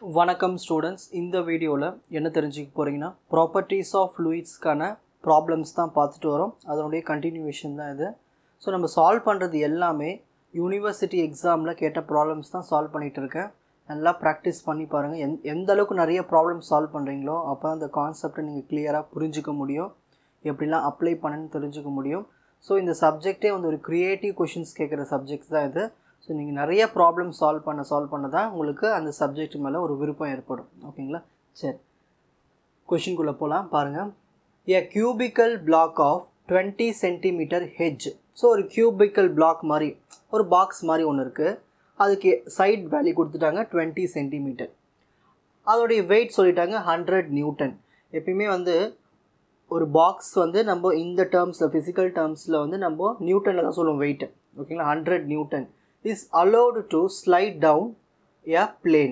வணக்கம் ஸ்டூடெண்ட்ஸ், இந்த வீடியோவில் என்ன தெரிஞ்சுக்க போகிறீங்கன்னா ப்ராப்பர்ட்டிஸ் ஆஃப் ஃப்ளூயிட்ஸ்க்கான ப்ராப்ளம்ஸ் தான் பார்த்துட்டு வரோம். அதனுடைய கண்டினியூவேஷன் தான் இது. ஸோ நம்ம சால்வ் பண்ணுறது எல்லாமே யூனிவர்சிட்டி எக்ஸாமில் கேட்ட ப்ராப்ளம்ஸ் தான் சால்வ் பண்ணிகிட்டு இருக்கேன். நல்லா ப்ராக்டிஸ் பண்ணி பாருங்கள். எந்த அளவுக்கு நிறைய ப்ராப்ளம்ஸ் சால்வ் பண்ணுறீங்களோ அப்போ அந்த கான்செப்டை நீங்கள் கிளியராக புரிஞ்சிக்க முடியும், எப்படிலாம் அப்ளை பண்ணணும்னு தெரிஞ்சுக்க முடியும். ஸோ இந்த சப்ஜெக்டே வந்து ஒரு க்ரியேட்டிவ் கொஷின்ஸ் கேட்குற சப்ஜெக்ட்ஸ் தான் இது. ஸோ நீங்கள் நிறைய ப்ராப்ளம் சால்வ் பண்ண தான் உங்களுக்கு அந்த சப்ஜெக்ட் மேலே ஒரு விருப்பம் ஏற்படும். ஓகேங்களா? சரி, கொஷின்குள்ளே போகலாம். பாருங்கள். A cubical block of 20 centimeter hedge. So ஒரு cubical block மாதிரி ஒரு பாக்ஸ் மாதிரி ஒன்று இருக்குது. அதுக்கு சைட் வேல்யூ கொடுத்துட்டாங்க 20 சென்டிமீட்டர். அதோடைய வெயிட் சொல்லிட்டாங்க 100 நியூட்டன். எப்பயுமே வந்து ஒரு பாக்ஸ் வந்து நம்ம இந்த டேர்ம்ஸில் ஃபிசிக்கல் டேர்ம்ஸில் வந்து நம்ம நியூட்டனில் தான் சொல்லுவோம் வெயிட்டு. ஓகேங்களா? 100 Newton is allowed to slide down a plane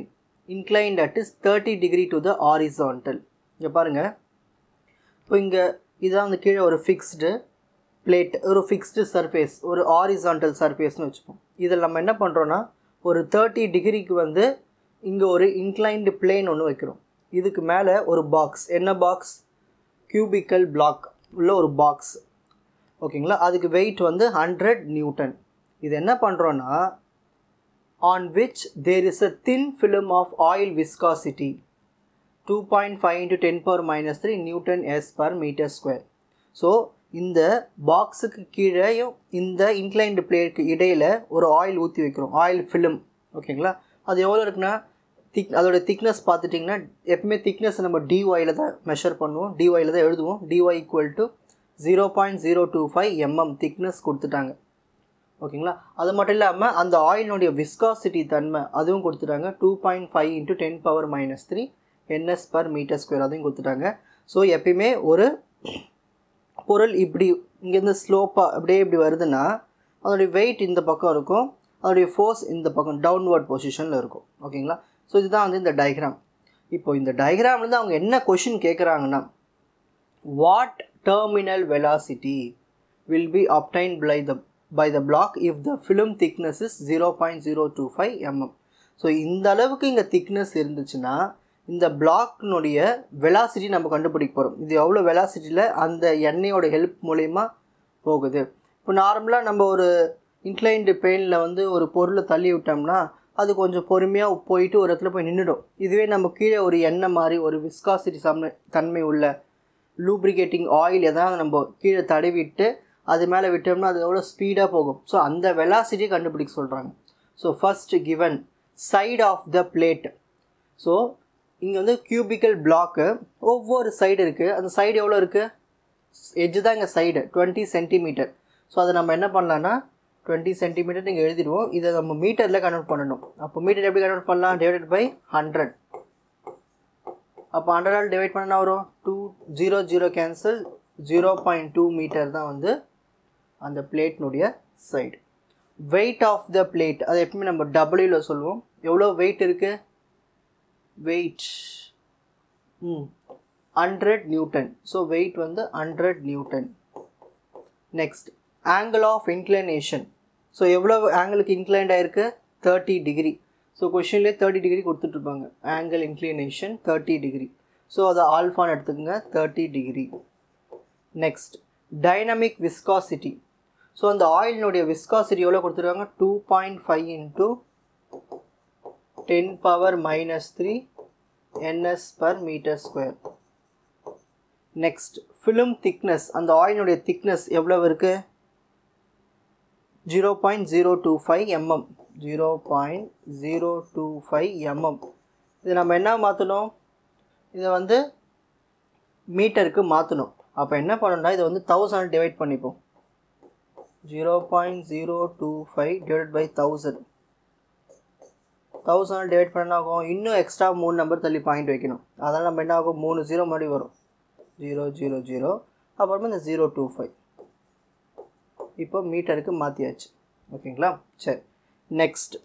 inclined at 30 degree to the horizontal. இங்கே பாருங்கள், இப்போ இங்கே இதான் வந்து கீழே ஒரு ஃபிக்ஸ்டு பிளேட், ஒரு ஃபிக்ஸ்டு சர்ஃபேஸ், ஒரு ஹாரிசான்டல் சர்ஃபேஸ்னு வச்சுப்போம். இதில் நம்ம என்ன பண்ணுறோன்னா ஒரு 30 டிகிரிக்கு வந்து இங்கே ஒரு இன்க்ளைன்டு பிளேன் ஒன்று வைக்கிறோம். இதுக்கு மேலே ஒரு பாக்ஸ், என்ன பாக்ஸ்? கியூபிக்கல் பிளாக் உள்ள ஒரு பாக்ஸ். ஓகேங்களா? அதுக்கு வெயிட் வந்து 100 நியூட்டன். இது என்ன பண்ணுறோன்னா on which there is a thin film of oil viscosity 2.5 into 10 power minus 3 Newton S per meter square. So இந்த பாக்ஸுக்கு கீழேயும் இந்த இன்க்ளைன்டு பிளேட்டுக்கு இடையில் ஒரு ஆயில் ஊற்றி வைக்கிறோம், ஆயில் ஃபிலிம். ஓகேங்களா? அது எவ்வளோ இருக்குன்னா அதோட திக்னஸ் பார்த்துட்டிங்கன்னா எப்பவுமே திக்னஸ் நம்ம டிஒயில் தான் மெஷர் பண்ணுவோம், டிஒயில் தான் எழுதுவோம். Dy equal to 0.025 mm thickness கொடுத்துட்டாங்க. ஓகேங்களா? அது மட்டும் இல்லாமல் அந்த ஆயிலினுடைய விஸ்காசிட்டி தன்மை அதுவும் கொடுத்துட்டாங்க. 2.5 into 10 power minus 3 NS per meter square அதையும் கொடுத்துட்டாங்க. ஸோ எப்பயுமே ஒரு பொருள் இப்படி இங்கேருந்து ஸ்லோப்பாக அப்படியே இப்படி வருதுன்னா அதோடைய வெயிட் இந்த பக்கம் இருக்கும், அதோடைய ஃபோர்ஸ் இந்த பக்கம் டவுன்வர்ட் பொசிஷனில் இருக்கும். ஓகேங்களா? ஸோ இதுதான் வந்து இந்த டயக்ராம். இப்போ இந்த டயக்ராம்லேருந்து அவங்க என்ன கொஷின் கேட்குறாங்கன்னா, what terminal velocity will be obtained by the block if the film thickness is 0.025 mm. So இந்த அளவுக்கு இங்கே திக்னஸ் இருந்துச்சுன்னா இந்த பிளாக்னுடைய வெலாசிட்டி நம்ம கண்டுபிடிக்க போகிறோம். இது எவ்வளோ வெலாசிட்டியில் அந்த எண்ணெயோட ஹெல்ப் மூலயமா போகுது. இப்போ நார்மலாக நம்ம ஒரு இன்க்ளைன்டு பிளேனில் வந்து ஒரு பொருளை தள்ளி விட்டோம்னா அது கொஞ்சம் பொறுமையாக போயிட்டு ஒரு இடத்துல போய் நின்றுடும். இதுவே நம்ம கீழே ஒரு எண்ணெய் மாதிரி ஒரு விஸ்காசிட்டி தன்மை உள்ள லூப்ரிகேட்டிங் ஆயில் எதாவது நம்ம கீழே தடவிட்டு அது மேலே விட்டோம்னா அது எவ்வளோ ஸ்பீடாக போகும். ஸோ அந்த வெலாசிட்டியை கண்டுபிடிக்க சொல்கிறாங்க. So first given side of the plate. So இங்கே வந்து கியூபிக்கல் பிளாக்கு ஒவ்வொரு சைடு இருக்குது. அந்த சைடு எவ்வளோ இருக்குது? எட்ஜு தான் இங்கே சைடு 20 சென்டிமீட்டர். ஸோ அதை நம்ம என்ன பண்ணலான்னா 20 சென்டிமீட்டர் நீங்கள் எழுதிடுவோம். இதை நம்ம மீட்டரில் கன்வெர்ட் பண்ணணும். அப்போ மீட்டர் எப்படி கன்வெர்ட் பண்ணலாம்? Divided by 100. அப்போ 100 டிவைட் பண்ணால் வரும் 200 கேன்சல் 0.2 மீட்டர் தான் வந்து அந்த பிளேட்னுடைய side. Weight of the plate அது எப்பவுமே நம்ம டபிள்யூவில் சொல்லுவோம். எவ்வளோ வெயிட் இருக்குது? Wait 100 Newton. ஸோ வெயிட் வந்து 100 newton. Next angle of inclination. So எவ்வளோ ஆங்கிளுக்கு இன்க்ளைண்ட் ஆகிருக்கு? 30 டிகிரி. ஸோ கொஷின்லேயே 30 டிகிரி கொடுத்துட்ருப்பாங்க. Angle inclination 30 degree. ஸோ அதை ஆல்ஃபான்னு எடுத்துக்கோங்க, 30 degree. Next dynamic viscosity. So அந்த ஆயிலினுடைய விஸ்காசிட்டி எவ்வளோ கொடுத்துருக்காங்க? 2.5 into 10 power minus 3 NS per meter square. Next film thickness. அந்த ஆயிலினுடைய திக்னஸ் எவ்வளோ இருக்குது? 0.025 mm. 0.025 mm. இது நம்ம என்ன மாற்றணும்? இதை வந்து மீட்டருக்கு மாற்றணும். அப்போ என்ன பண்ணணும்னா இதை வந்து 1000 டிவைட் பண்ணிப்போம். 0.025 டிவைட் பை 1000. 1000 டிவைட் பண்ணாகும் இன்னும் எக்ஸ்ட்ரா 3 நம்பர் தள்ளி பாயிண்ட் வைக்கணும். அதனால் நம்ம என்ன ஆகும்? 3 0 மாதிரி வரும். 000 அப்புறமா இந்த 025 இப்போ மீட்டருக்கு மாற்றியாச்சு. ஓகேங்களா? சரி, next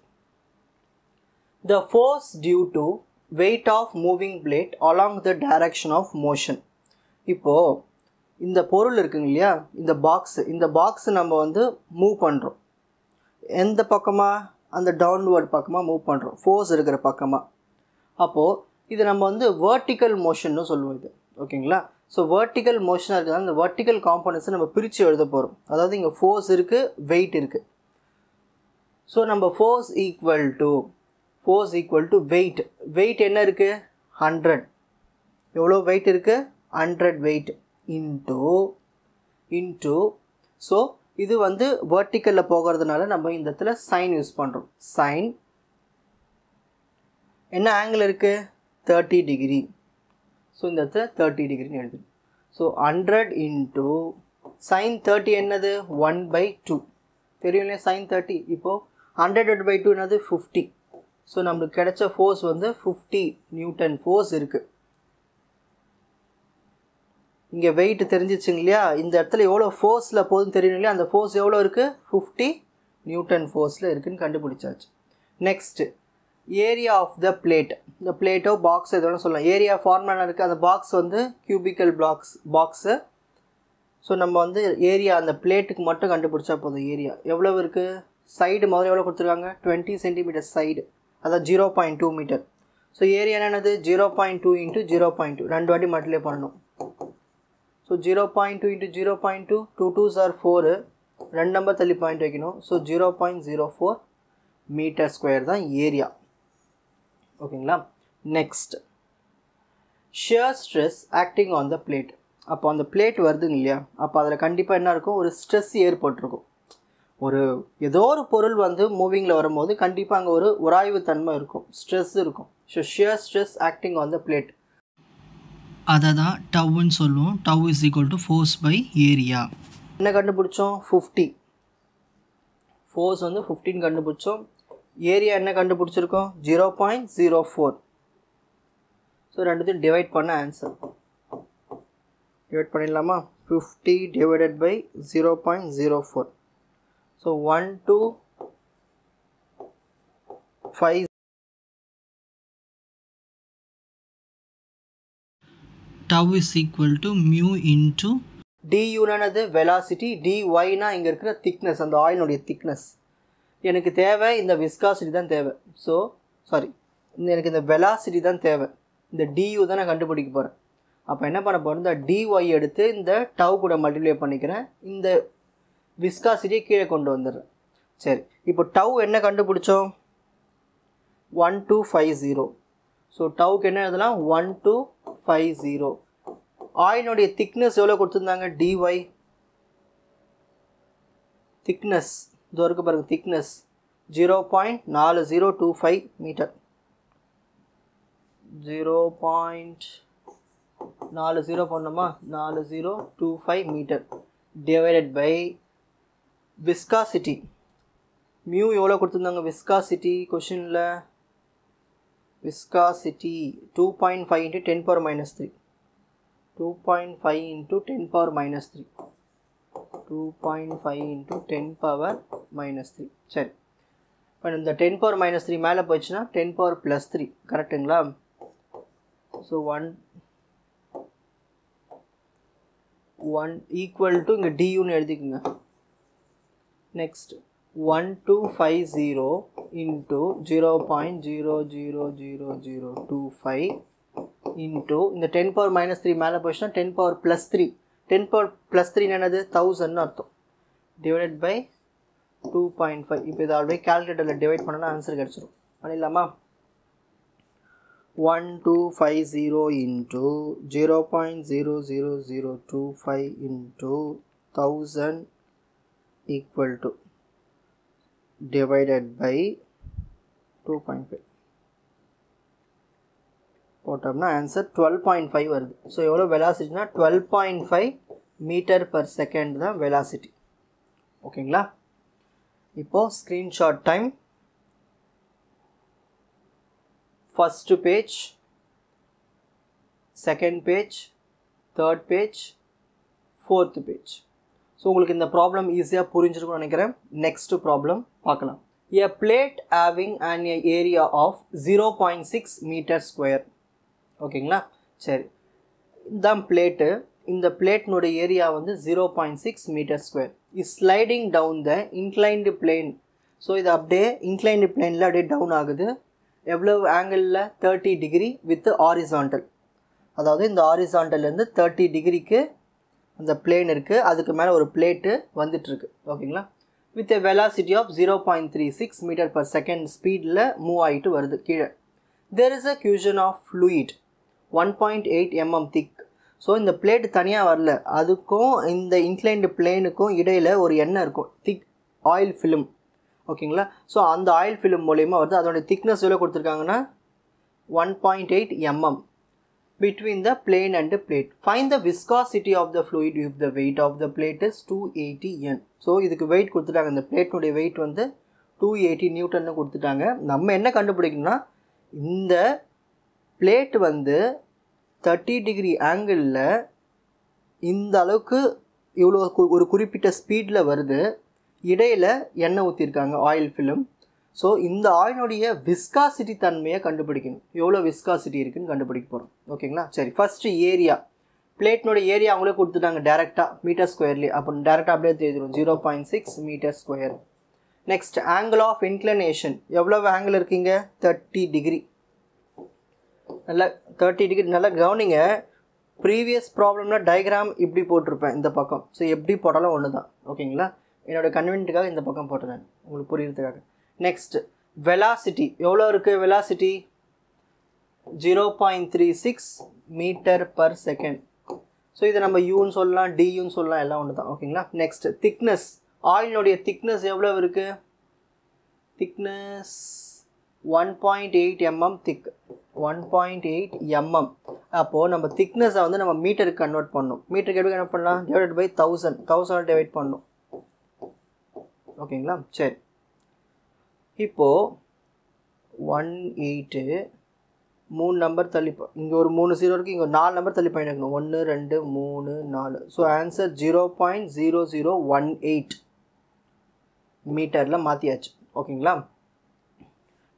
the force due to weight of moving plate along the direction of motion. இப்போது இந்த பொருள் இருக்குங்க இல்லையா, இந்த பாக்ஸ் நம்ம வந்து மூவ் பண்ணுறோம். எந்த பக்கமாக? அந்த டவுன்வர்ட் பக்கமாக மூவ் பண்ணுறோம், ஃபோர்ஸ் இருக்கிற பக்கமாக. அப்போது இது நம்ம வந்து வெர்டிக்கல் மோஷன்னு சொல்லுவோம் இது. ஓகேங்களா? ஸோ வெர்டிக்கல் மோஷனாக இருக்கிறது இந்த வெர்டிக்கல் காம்பனன்ட்ஸை நம்ம பிரித்து எழுத போகிறோம். அதாவது இங்கே ஃபோர்ஸ் இருக்குது, வெயிட் இருக்குது. ஸோ நம்ம force equal to weight. Weight என்ன இருக்குது? 100. எவ்வளோ வெயிட் இருக்குது? 100 வெயிட் இன்ட்டு ஸோ இது வந்து வெர்டிக்கலில் போகிறதுனால நம்ம இந்த இடத்துல சைன் யூஸ் பண்ணுறோம். சைன் என்ன ஆங்கிள் இருக்குது? 30 டிகிரி. ஸோ இந்த இடத்துல 30 டிகிரின்னு எழுது. ஸோ 100 இன்ட்டு சைன் 30 என்னது? 1/2. தெரியும் இல்லையா சைன் 30? இப்போது 100/2 என்னது? 50. ஸோ நம்மளுக்கு கிடைச்ச ஃபோர்ஸ் வந்து 50 நியூட்டன் ஃபோர்ஸ் இருக்குது. இங்கே வெயிட் தெரிஞ்சிச்சுங்க இல்லையா? இந்த இடத்துல எவ்வளோ ஃபோர்ஸில் போகுதுன்னு தெரியும் இல்லையா? அந்த ஃபோர்ஸ் எவ்வளோ இருக்குது? 50 நியூட்டன் ஃபோர்ஸில் இருக்குதுன்னு கண்டுபிடிச்சாச்சு. Next area of the plate. இந்த பிளேட்டோ பாக்ஸ் எதோ சொல்லலாம். ஏரியா ஃபார்முலா இருக்குது. அந்த பாக்ஸ் வந்து கியூபிக்கல் பாக்ஸு. ஸோ நம்ம வந்து ஏரியா அந்த பிளேட்டுக்கு மட்டும் கண்டுபிடிச்சா போதும். ஏரியா எவ்வளோ இருக்குது? சைடு முதல்ல எவ்வளோ கொடுத்துருக்காங்க? 20 சென்டிமீட்டர் சைடு, அதாவது 0.2 மீட்டர். ஸோ ஏரியா என்னது? 0.2 இன்ட்டு 0.2 2 வாட்டி மல்டிப்ளை பண்ணணும். So 0.2 into 0.2 2 2s are 4. 2 நம்பர் தள்ளி பாயிண்ட் வைக்கணும். ஸோ 0.04 மீட்டர் ஸ்கொயர் தான் ஏரியா. ஓகேங்களா? Next shear stress acting on the plate. அப்போ அந்த பிளேட் வருதுங்க இல்லையா? அப்போ அதில் கண்டிப்பாக என்ன இருக்கும்? ஒரு ஸ்ட்ரெஸ் ஏற்பட்டிருக்கும். ஒரு ஏதோ ஒரு பொருள் வந்து மூவிங்கில் வரும்போது கண்டிப்பாக அங்கே ஒரு உராய்வு தன்மை இருக்கும், ஸ்ட்ரெஸ் இருக்கும். So shear stress acting on the plate, அதை தான் டவ்வுன்னு சொல்லுவோம். Tau is equal to force by area. என்ன கண்டுபிடிச்சோம்? 50. ஃபோர்ஸ் வந்து 15 கண்டுபிடிச்சோம். ஏரியா என்ன கண்டுபிடிச்சிருக்கோம்? 0.04. ஸோ ரெண்டுத்தையும் டிவைட் பண்ண ஆன்சர் டிவைட் பண்ணிடலாமா? 50 divided by 0.04. So 1 2 5 tau is equal to mu into du நானது வெலாசிட்டி, dyனா இங்கே இருக்கிற திக்னஸ், அந்த ஆயினுடைய திக்னஸ். எனக்கு தேவை இந்த விஸ்காசிட்டி தான் தேவை. ஸோ எனக்கு இந்த வெலாசிட்டி தான் தேவை. இந்த du தான் நான் கண்டுபிடிக்க போகிறேன். அப்போ என்ன பண்ண போகிறேன்? இந்த dy எடுத்து இந்த டவ் கூட மல்டிப்ளை பண்ணிக்கிறேன். இந்த விஸ்காசிட்டியை கீழே கொண்டு வந்துடுறேன். சரி, இப்போ டவ் என்ன கண்டுபிடிச்சோம்? 1250. ஸோ டவுக்கு என்ன எழுதலாம்? 1250. ஆயினுடைய திக்னஸ் எவ்வளோ கொடுத்துருந்தாங்க? dy திக்னஸ் இதோ இருக்கு பாருங்கள். Thickness 0.4025 metre. 0.40 பண்ணோமா? 4025 meter divided by viscosity. Mu எவ்வளோ கொடுத்துருந்தாங்க? விஸ்காசிட்டி கொஷினில் viscosity 2.5 into 10 power minus 3. 2.5 into 10 power minus 3. 2.5 into 10 power minus 3. சரி, இப்போ இந்த 10 power minus 3 மேலே போயிடுச்சுன்னா 10 power plus 3 கரெக்டுங்களா? ஸோ 1 ஈக்குவல் டு இங்கே டியூன்னு எழுதிக்குங்க. நெக்ஸ்ட் 1250 into 0.00025 into இந்த 10 power minus 3 மேலே போயிடுச்சுன்னா 10 power plus 3. 10 power plus 3 என்னது? 1000 அர்த்தம். Divided by 2.5. இப்போ இதை ஆல்ரெடி கால்குலேட்டரில் டிவைட் பண்ணனா ஆன்சர் கிடச்சிரும். பண்ணிடலாமா? 1250 into 0.00025 into 1000 equal to divided by 2.5 போட்டோம்னா ஆன்சர் 12.5 வருது. ஸோ எவ்வளோ வெலாசிட்டினா 12.5 மீட்டர் பர் செகண்ட் தான் வெலாசிட்டி. ஓகேங்களா? இப்போது screenshot time. First page, second page, third page, fourth page. So உங்களுக்கு இந்த ப்ராப்ளம் ஈஸியாக புரிஞ்சிருக்கும்னு நினைக்கிறேன். நெக்ஸ்ட்டு ப்ராப்ளம் பார்க்கலாம். A plate having an area of 0.6 meter square. ஓகேங்களா? சரி, இதுதான் பிளேட்டு. இந்த பிளேட்னுடைய ஏரியா வந்து 0.6 meter square. Is sliding down the inclined plane. So இது அப்படியே இன்க்ளைன்டு பிளேனில் அப்படியே டவுன் ஆகுது. எவ்வளவு ஆங்கிளில் 30 டிகிரி வித் ஹாரிசான்டல். அதாவது இந்த ஹாரிசான்டல்லேருந்து 30 டிகிரிக்கு அந்த பிளேன் இருக்குது, அதுக்கு மேலே ஒரு பிளேட்டு வந்துட்டுருக்கு. ஓகேங்களா? With a velocity of 0.36 meter per second ஸ்பீடில் மூவ் ஆகிட்டு வருது கீழே. There is a fusion of fluid 1.8 mm thick. So இந்த பிளேட்டு தனியாக வரல, அதுக்கும் இந்த இன்க்ளைன்டு பிளேனுக்கும் இடையில் ஒரு எண்ணெய் இருக்கும், திக் ஆயில் ஃபிலிம். ஓகேங்களா? ஸோ அந்த ஆயில் ஃபிலிம் மூலயமா வருது. அதோடைய திக்னஸ் எவ்வளோ கொடுத்துருக்காங்கன்னா 1.8 mm between the plane and the plate. Find the viscosity of the fluid if the weight of the plate is 280 N. So இதுக்கு வெயிட் கொடுத்துட்டாங்க, இந்த பிளேட்னுடைய வெயிட் வந்து 280 நியூட்டன்னு கொடுத்துட்டாங்க. நம்ம என்ன கண்டுபிடிக்கணும்னா இந்த பிளேட் வந்து 30 டிகிரி ஆங்கிளில் இந்த அளவுக்கு இவ்வளோ ஒரு குறிப்பிட்ட ஸ்பீடில் வருது, இடையில் எண்ணெய் ஊற்றிருக்காங்க ஆயில் ஃபிலிம். ஸோ இந்த ஆயிலுடைய விஸ்காசிட்டி தன்மையை கண்டுபிடிக்கணும், எவ்வளோ விஸ்காசிட்டி இருக்குதுன்னு கண்டுபிடிக்க போகிறோம். ஓகேங்களா? சரி, ஃபஸ்ட்டு ஏரியா. பிளேட்னுடைய ஏரியா அவங்களே கொடுத்துட்டாங்க டேரெக்டாக மீட்டர் ஸ்கொயர்லேயே. அப்போ டேரெக்டாக அப்படியே தெரிஞ்சிடும் 0.6 meter square. Next angle of inclination, எவ்வளோ ஆங்கிள் இருக்கீங்க 30 டிகிரி. நல்லா 30 டிகிரி நல்லா கவனிங்க. ப்ரீவியஸ் ப்ராப்ளம்னா டயக்ராம் இப்படி போட்டிருப்பேன் இந்த பக்கம். ஸோ எப்படி போட்டாலும் ஒன்று தான். ஓகேங்களா? என்னோடய கன்வீனியன்ட்டுக்காக இந்த பக்கம் போட்டேன் உங்களுக்கு புரியுறதுக்காக. நெக்ஸ்ட் வெலாசிட்டி எவ்வளோ இருக்குது? Velocity 0.36 meter per second. So இதை நம்ம யூன்னு சொல்லலாம், டியூன்னு சொல்லலாம், எல்லாம் ஒன்று தான். ஓகேங்களா? நெக்ஸ்ட் திக்னஸ், ஆயிலுடைய திக்னஸ் எவ்வளோ இருக்குது? திக்னஸ் 1.8 mm திக், 1.8 mm. அப்போது நம்ம திக்னஸை வந்து நம்ம மீட்டருக்கு கன்வெர்ட் பண்ணணும். மீட்டருக்கு எப்படி கன்வெர்ட் பண்ணலாம்? டிவைடட் பை 1000 டிவைட் பண்ணணும். ஓகேங்களா? சரி, இப்போது 18 3 நம்பர் தள்ளிப்போம். இங்கே ஒரு 3 0 இருக்குது, இங்கே 4 நம்பர் தள்ளி பயணிக்கணும். 1 2 3 4. ஸோ ஆன்சர் 0.0018 மீட்டரில் மாற்றியாச்சு. ஓகேங்களா?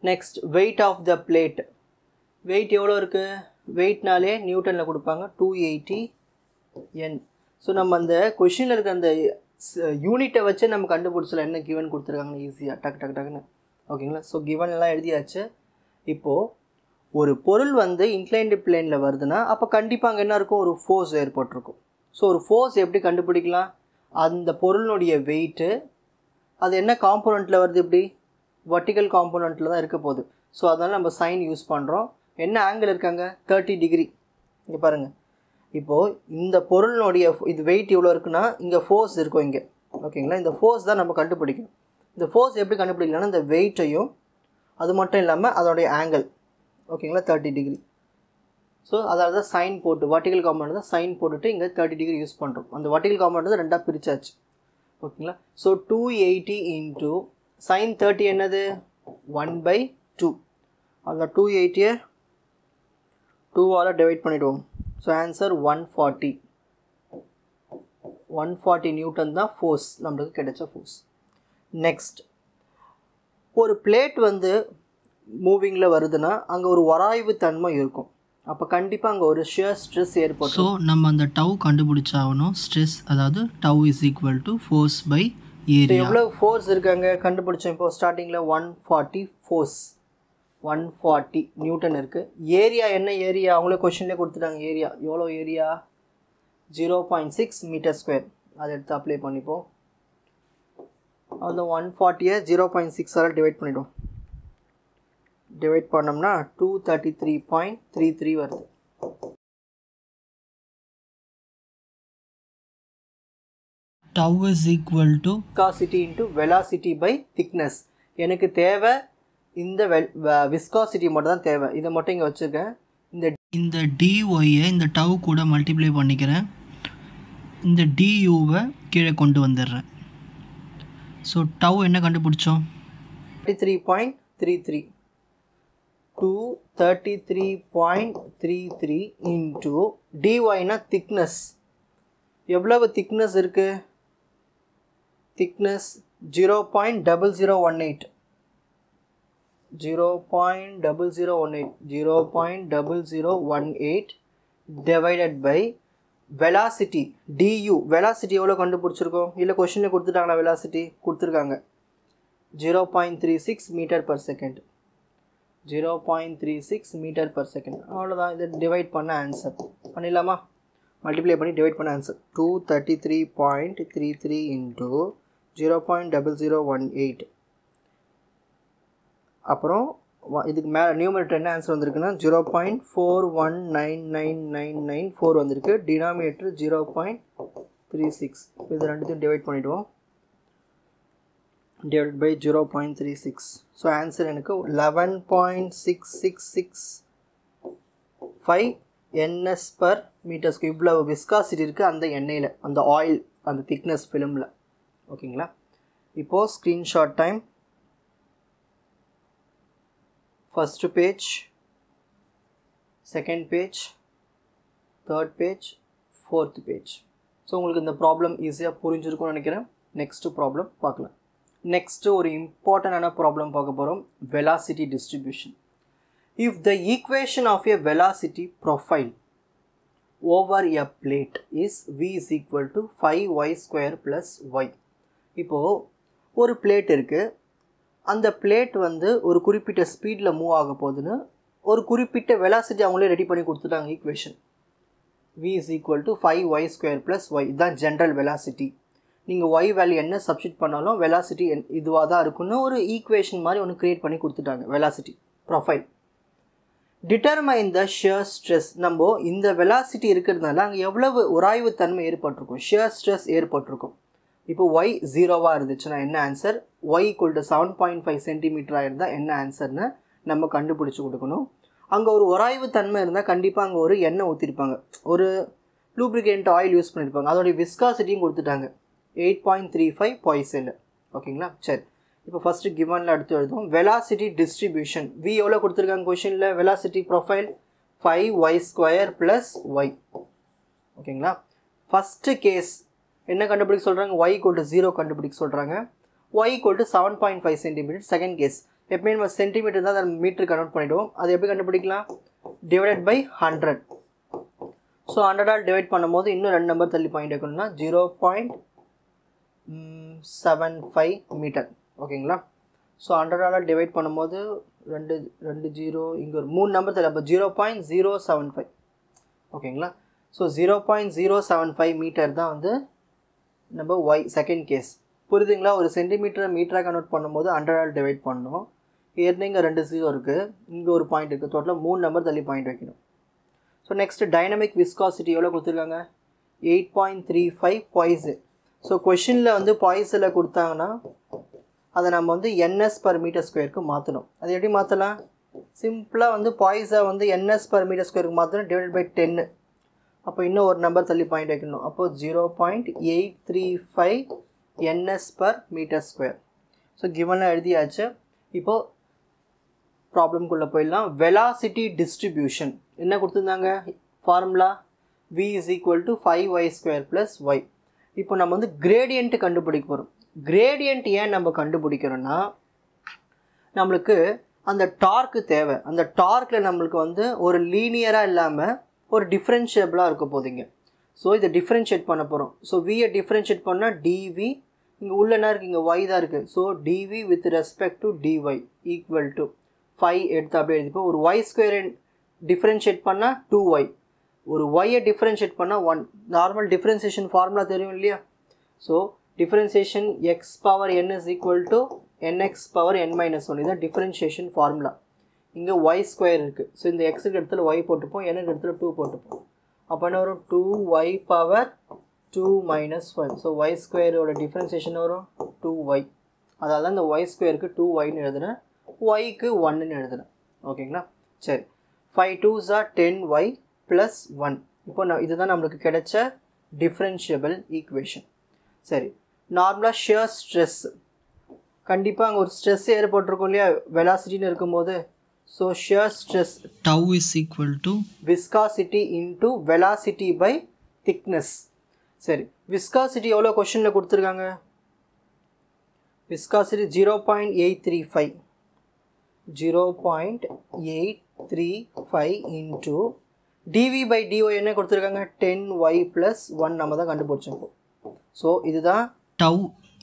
Next weight of the plate. Weight எவ்வளோ இருக்குது? வெயிட்னாலே நியூட்டனில் கொடுப்பாங்க 280 N. ஸோ நம்ம அந்த கொஷினில் இருக்க அந்த யூனிட்டை வச்சு நம்ம கண்டுபிடிச்சலாம் என்ன கிவன் கொடுத்துருக்காங்கன்னு ஈஸியாக டக்குன்னு. ஓகேங்களா? ஸோ கிவன் எல்லாம் எழுதியாச்சு. இப்போது ஒரு பொருள் வந்து இன்க்ளைன்டு பிளேனில் வருதுன்னா அப்போ கண்டிப்பாக அங்கே என்ன இருக்கும்? ஒரு ஃபோர்ஸ் ஏற்பட்டிருக்கும். ஸோ ஒரு ஃபோர்ஸ் எப்படி கண்டுபிடிக்கலாம்? அந்த பொருளினுடைய வெயிட்டு அது என்ன காம்போனண்ட்டில் வருது? இப்படி வர்டிக்கல் காம்போனண்ட்டில் தான் இருக்க போகுது. ஸோ அதனால் நம்ம சைன் யூஸ் பண்ணுறோம். என்ன ஆங்கிள் இருக்காங்க? 30 டிகிரி. இங்கே பாருங்கள், இப்போது இந்த பொருளினுடைய இது வெயிட் இவ்வளோ இருக்குன்னா இங்கே ஃபோர்ஸ் இருக்கும் இங்கே. ஓகேங்களா? இந்த ஃபோர்ஸ் தான் நம்ம கண்டுபிடிக்கணும். இந்த ஃபோர்ஸ் எப்படி கண்டுபிடிக்கலாம்னா இந்த வெயிட்டையும் அது மட்டும் இல்லாமல் அதோடைய ஆங்கிள். ஓகேங்களா? 30 டிகிரி. ஸோ அதாவது தான் சைன் போட்டு வர்டிக்கல் காம்பவுண்ட் தான் சைன் போட்டுட்டு இங்கே 30 டிகிரி யூஸ் பண்ணுறோம். அந்த வர்டிக்கல் காம்பவுண்ட் தான் ரெண்டாக பிரிச்சாச்சு. ஓகேங்களா? ஸோ 280 இன்ட்டு சைன் 30 என்னது? 1/2. அந்த 280 2ஆல் டிவைட் பண்ணிவிடுவோம். ஸோ ஆன்சர் 140 நியூட்டன் தான் ஃபோர்ஸ், நம்மளுக்கு கிடைச்ச ஃபோர்ஸ். நெக்ஸ்ட், ஒரு பிளேட் வந்து மூவிங்கில் வருதுன்னா அங்கே ஒரு உராய்வு தன்மை இருக்கும். அப்போ கண்டிப்பாக அங்கே ஒரு ஷியர் ஸ்ட்ரெஸ் ஏற்படும். ஸோ நம்ம அந்த டவ் கண்டுபிடிச்சாகணும். ஸ்ட்ரெஸ் அதாவது tau is equal to force by area. எவ்வளோ ஃபோர்ஸ் இருக்காங்க கண்டுபிடிச்சோம். இப்போ ஸ்டார்டிங்கில் 140 ஃபோர்ஸ், 140 நியூட்டன் இருக்குது. ஏரியா என்ன ஏரியா? அவங்களே கொஷின்லேயே கொடுத்துட்டாங்க. ஏரியா எவ்வளோ? Area 0.6 meter square. அதை எடுத்து அப்ளை பண்ணிப்போம். அந்த 140 0.6ஆல் டிவைட் பண்ணிவிடும். டிவைட் பண்ணோம்னா 233.33 வருது. Tau is equal to viscosity into velocity by thickness. எனக்கு தேவை இந்த விஸ்காசிட்டி மட்டும் தான் தேவை. இதை மட்டும் இங்கே வச்சுருக்கேன். இந்த டிஒயை இந்த டவ் கூட மல்டிப்ளை பண்ணிக்கிறேன். இந்த டியூவை கீழே கொண்டு வந்துடுறேன். ஸோ டவ் என்ன கண்டுபிடிச்சோம்? 33.33. 233.33 இன்ட்டு டிஒய்னா திக்னஸ். எவ்வளவு திக்னஸ் இருக்குது? Thickness 0.0018. 0.0018 divided by velocity du. Velocity எவ்வளோ கண்டுபிடிச்சிருக்கோம்? இல்லை கொஷினில் கொடுத்துட்டாங்களா? வெலாசிட்டி கொடுத்துருக்காங்க 0.36 மீட்டர் பர் செகண்ட். 0.36 மீட்டர் per second. அவ்வளோதான். இதை டிவைட் பண்ண ஆன்சர் பண்ணிடலாமா? மல்டிப்ளை பண்ணி டிவைட் பண்ண ஆன்சர் 233.33 into 0.0018. அப்புறம் இதுக்கு மேலே நியூமரேட்டர் என்ன ஆன்சர் வந்திருக்குன்னா 0.41999994 வந்திருக்கு. டினாமினேட்டர் 0.36. இது ரெண்டுத்தையும் டிவைட் பண்ணிவிடுவோம். divided by 0.36. So answer எனக்கு 11.6665 ns per meter square. இவ்வளவு விஸ்காசிட்டி இருக்குது அந்த எண்ணெயில், அந்த ஆயில், அந்த திக்னஸ் ஃபிலிமில். ஓகேங்களா? இப்போது screenshot time. First page, second page, third page, fourth page. So உங்களுக்கு இந்த ப்ராப்ளம் ஈஸியாக புரிஞ்சிருக்கும்னு நினைக்கிறேன். நெக்ஸ்ட்டு ப்ராப்ளம் பார்க்கலாம். நெக்ஸ்ட்டு ஒரு இம்பார்ட்டண்டான ப்ராப்ளம் பார்க்க போகிறோம். Velocity distribution. If the equation of a velocity profile over a plate is v is equal to 5y square plus y. இப்போது ஒரு பிளேட் இருக்குது. அந்த பிளேட் வந்து ஒரு குறிப்பிட்ட ஸ்பீடில் மூவ் ஆக போகுதுன்னு ஒரு குறிப்பிட்ட வெலாசிட்டி அவங்களே ரெடி பண்ணி கொடுத்துட்டாங்க. Equation v is equal to 5y square plus y. இதுதான் ஜென்ரல் வெலாசிட்டி. நீங்கள் y வேல்யூ என்ன சப்ஸ்டிட் பண்ணாலும் வெலாசிட்டி இதுவாக தான் இருக்குன்னு ஒரு ஈக்குவேஷன் மாதிரி ஒன்று க்ரியேட் பண்ணி கொடுத்துட்டாங்க. Velocity profile. Determine the shear stress. நம்ம இந்த வெலாசிட்டி இருக்கிறதுனால அங்கே எவ்வளவு உராய்வு தன்மை ஏற்பட்டிருக்கும், ஷியர் ஸ்ட்ரெஸ் ஏற்பட்டிருக்கும். இப்போ y 0வாக இருந்துச்சுன்னா என்ன ஆன்சர், y = 7.5 சென்டிமீட்டராக இருந்தால் என்ன ஆன்சர்னு நம்ம கண்டுபிடிச்சி கொடுக்கணும். அங்கே ஒரு உராய்வு தன்மை இருந்தால் கண்டிப்பாக அங்கே ஒரு எண்ணெய் ஊற்றிருப்பாங்க, ஒரு லூப்ரிகேண்ட் ஆயில் யூஸ் பண்ணியிருப்பாங்க. அதோடைய விஸ்காசிட்டியும் கொடுத்துட்டாங்க 8.35 பாய்சன். ஓகேங்களா? சரி, இப்போ ஃபஸ்ட்டு கிவனில் அடுத்து எழுதுவோம். Velocity distribution. v எவ்வளோ கொடுத்துருக்காங்க கொஷினில்? Velocity profile 5y square plus y. ஓகேங்களா? ஃபஸ்ட்டு கேஸ் என்ன கண்டுபிடிக்க சொல்கிறாங்க? y = 0 கண்டுபிடிக்க சொல்கிறாங்க. y = 7.5 centimetre. செகண்ட் கேஸ் எப்பவுமே நம்ம சென்டிமீட்டர் தான் அதை மீட்டர் கன்வெர்ட் பண்ணிவிடுவோம். அது எப்படி கண்டுபிடிக்கலாம்? Divided by 100. ஸோ 100ஆல் டிவைட் பண்ணும்போது இன்னும் 2 நம்பர் தள்ளி பாயிண்ட் வைக்கணும்னா 0.75 மீட்டர். ஓகேங்களா? ஸோ 100ஆல் டிவைட் பண்ணும்போது 2 0 இங்கே ஒரு 3 நம்பர் தள்ளி, அப்போ 0.075. ஓகேங்களா? ஸோ 0.075 மீட்டர் தான் வந்து நம்ம y செகண்ட் கேஸ். புரியுதுங்களா? ஒரு சென்டிமீட்டரை மீட்டராக கன்வெர்ட் பண்ணும்போது 100ஆல் டிவைட் பண்ணணும். ஏற்கனவே இங்கே 2 0 இருக்குது, இங்கே ஒரு பாயிண்ட் இருக்குது, டோட்டலாக 3 நம்பர் தள்ளி பாயிண்ட் வைக்கணும். ஸோ நெக்ஸ்ட்டு டைனமிக் விஸ்காசிட்டி எவ்வளோ கொடுத்துருக்காங்க? 8.35 பாய்சன். ஸோ கொஷினில் வந்து பாய்ஸில் கொடுத்தாங்கன்னா அதை நம்ம வந்து ns per meter squareக்கு மாற்றணும். அது எப்படி மாற்றலாம்? சிம்பிளாக வந்து பாய்ஸை வந்து ns per meter squareக்கு மாற்றணும், டிவைட் பை 10. அப்போ இன்னும் ஒரு நம்பர் தள்ளி பாயிண்ட் வைக்கணும். அப்போது 0.835 ns per meter square. So கிவனில் எழுதியாச்சு. இப்போது ப்ராப்ளம்குள்ளே போயிடலாம். வெலாசிட்டி டிஸ்ட்ரிபியூஷன் என்ன கொடுத்துருந்தாங்க? Formula v is equal to 5y square plus y. இப்போ நம்ம வந்து கிரேடியன்ட்டு கண்டுபிடிக்க போகிறோம். கிரேடியன்ட் ஏன் நம்ம கண்டுபிடிக்கிறோன்னா, நம்மளுக்கு அந்த டார்க்கு தேவை. அந்த டார்க்கில் நம்மளுக்கு வந்து ஒரு லீனியராக இல்லாமல் ஒரு டிஃப்ரென்ஷியபிளாக இருக்க போதிங்க. ஸோ இதை டிஃப்ரென்ஷியேட் பண்ண போகிறோம். ஸோ வியை டிஃப்ரென்ஷியேட் பண்ணால் dv, இங்கே உள்ள என்ன இருக்குது? இங்கே y தான் இருக்குது. So dv with respect to dy equal to 5 எடுத்து அப்படியே எழுதிப்போம். ஒரு y ஸ்கொயரை டிஃப்ரென்ஷியேட் பண்ணால் 2y, ஒரு y-ஐ டிஃப்ரென்ஷியேட் பண்ணால் 1. நார்மல் டிஃப்ரென்சியேஷன் ஃபார்முலா தெரியும் இல்லையா? So differentiation x power n is equal to nx power n minus 1. இதுதான் டிஃப்ரென்சியேஷன் ஃபார்முலா. இங்கே y ஸ்கொயர் இருக்குது. ஸோ இந்த எக்ஸுக்கு இடத்துல y போட்டுப்போம், n-க்கு இடத்துல 2 போட்டுப்போம். அப்போ என்ன வரும்? 2y power 2 minus 1. So y ஸ்கொயரோட டிஃப்ரென்சியேஷன் வரும் 2y. அதாவது தான் இந்த y ஸ்கொயருக்கு 2yன்னு எழுதுனேன், yக்கு 1ன்னு எழுதுனேன். ஓகேங்களா? சரி, 5 2s are 10y plus 1. இப்போ இதுதான் நம்மளுக்கு கிடைச்ச டிஃப்ரென்ஷியபிள் ஈக்குவேஷன். சரி, நார்மலாக ஷியர் ஸ்ட்ரெஸ் கண்டிப்பாக அங்கே ஒரு ஸ்ட்ரெஸ் ஏற்பட்டிருக்கும் இல்லையா வெலாசிட்டின்னு இருக்கும்போது. So shear stress tau is equal to viscosity into velocity by thickness. சரி, விஸ்காசிட்டி எவ்வளோ கொஷனில் கொடுத்துருக்காங்க? Viscosity 0.835 into dv by dy என்ன கொடுத்துருக்காங்க? 10y plus 1 நம்ம தான் கண்டுபிடிச்சோம். ஸோ இதுதான் tau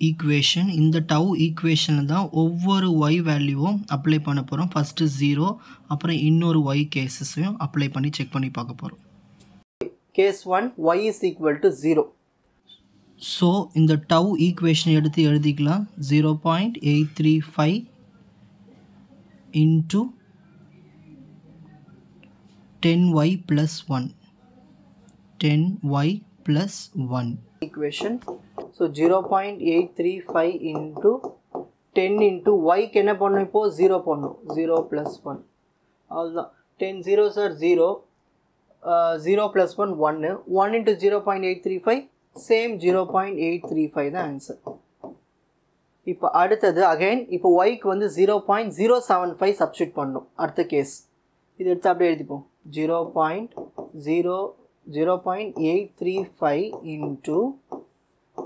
ஈக்குவேஷன். இந்த டவ் ஈக்குவேஷனில் தான் ஒவ்வொரு ஒய் வேல்யூவும் அப்ளை பண்ண போகிறோம். ஃபஸ்ட்டு 0, அப்புறம் இன்னொரு ஒய் கேஸஸையும் அப்ளை பண்ணி செக் பண்ணி பார்க்க போகிறோம். Case 1 y is equal to 0. So இந்த டவ் ஈக்குவேஷன் எடுத்து எழுதிக்கலாம். 0.835 into 10y plus 1. 10y plus 1 equation. So 0.835 into 10 into y க்கு என்ன பண்ணணும்? இப்போ 0 பண்ணணும். 0 plus 1 அவ்வளோதான். 10 zeros are 0. 0 plus 1 1. 1 into 0.835 same 0.835 தான் ஆன்சர். இப்போ அடுத்தது அகைன் இப்போ ஒய்க்கு வந்து 0.075 சப்ஸ்டியூட் பண்ணணும். அடுத்த கேஸ் இது எடுத்து அப்படியே எழுதிப்போம். 0.835 into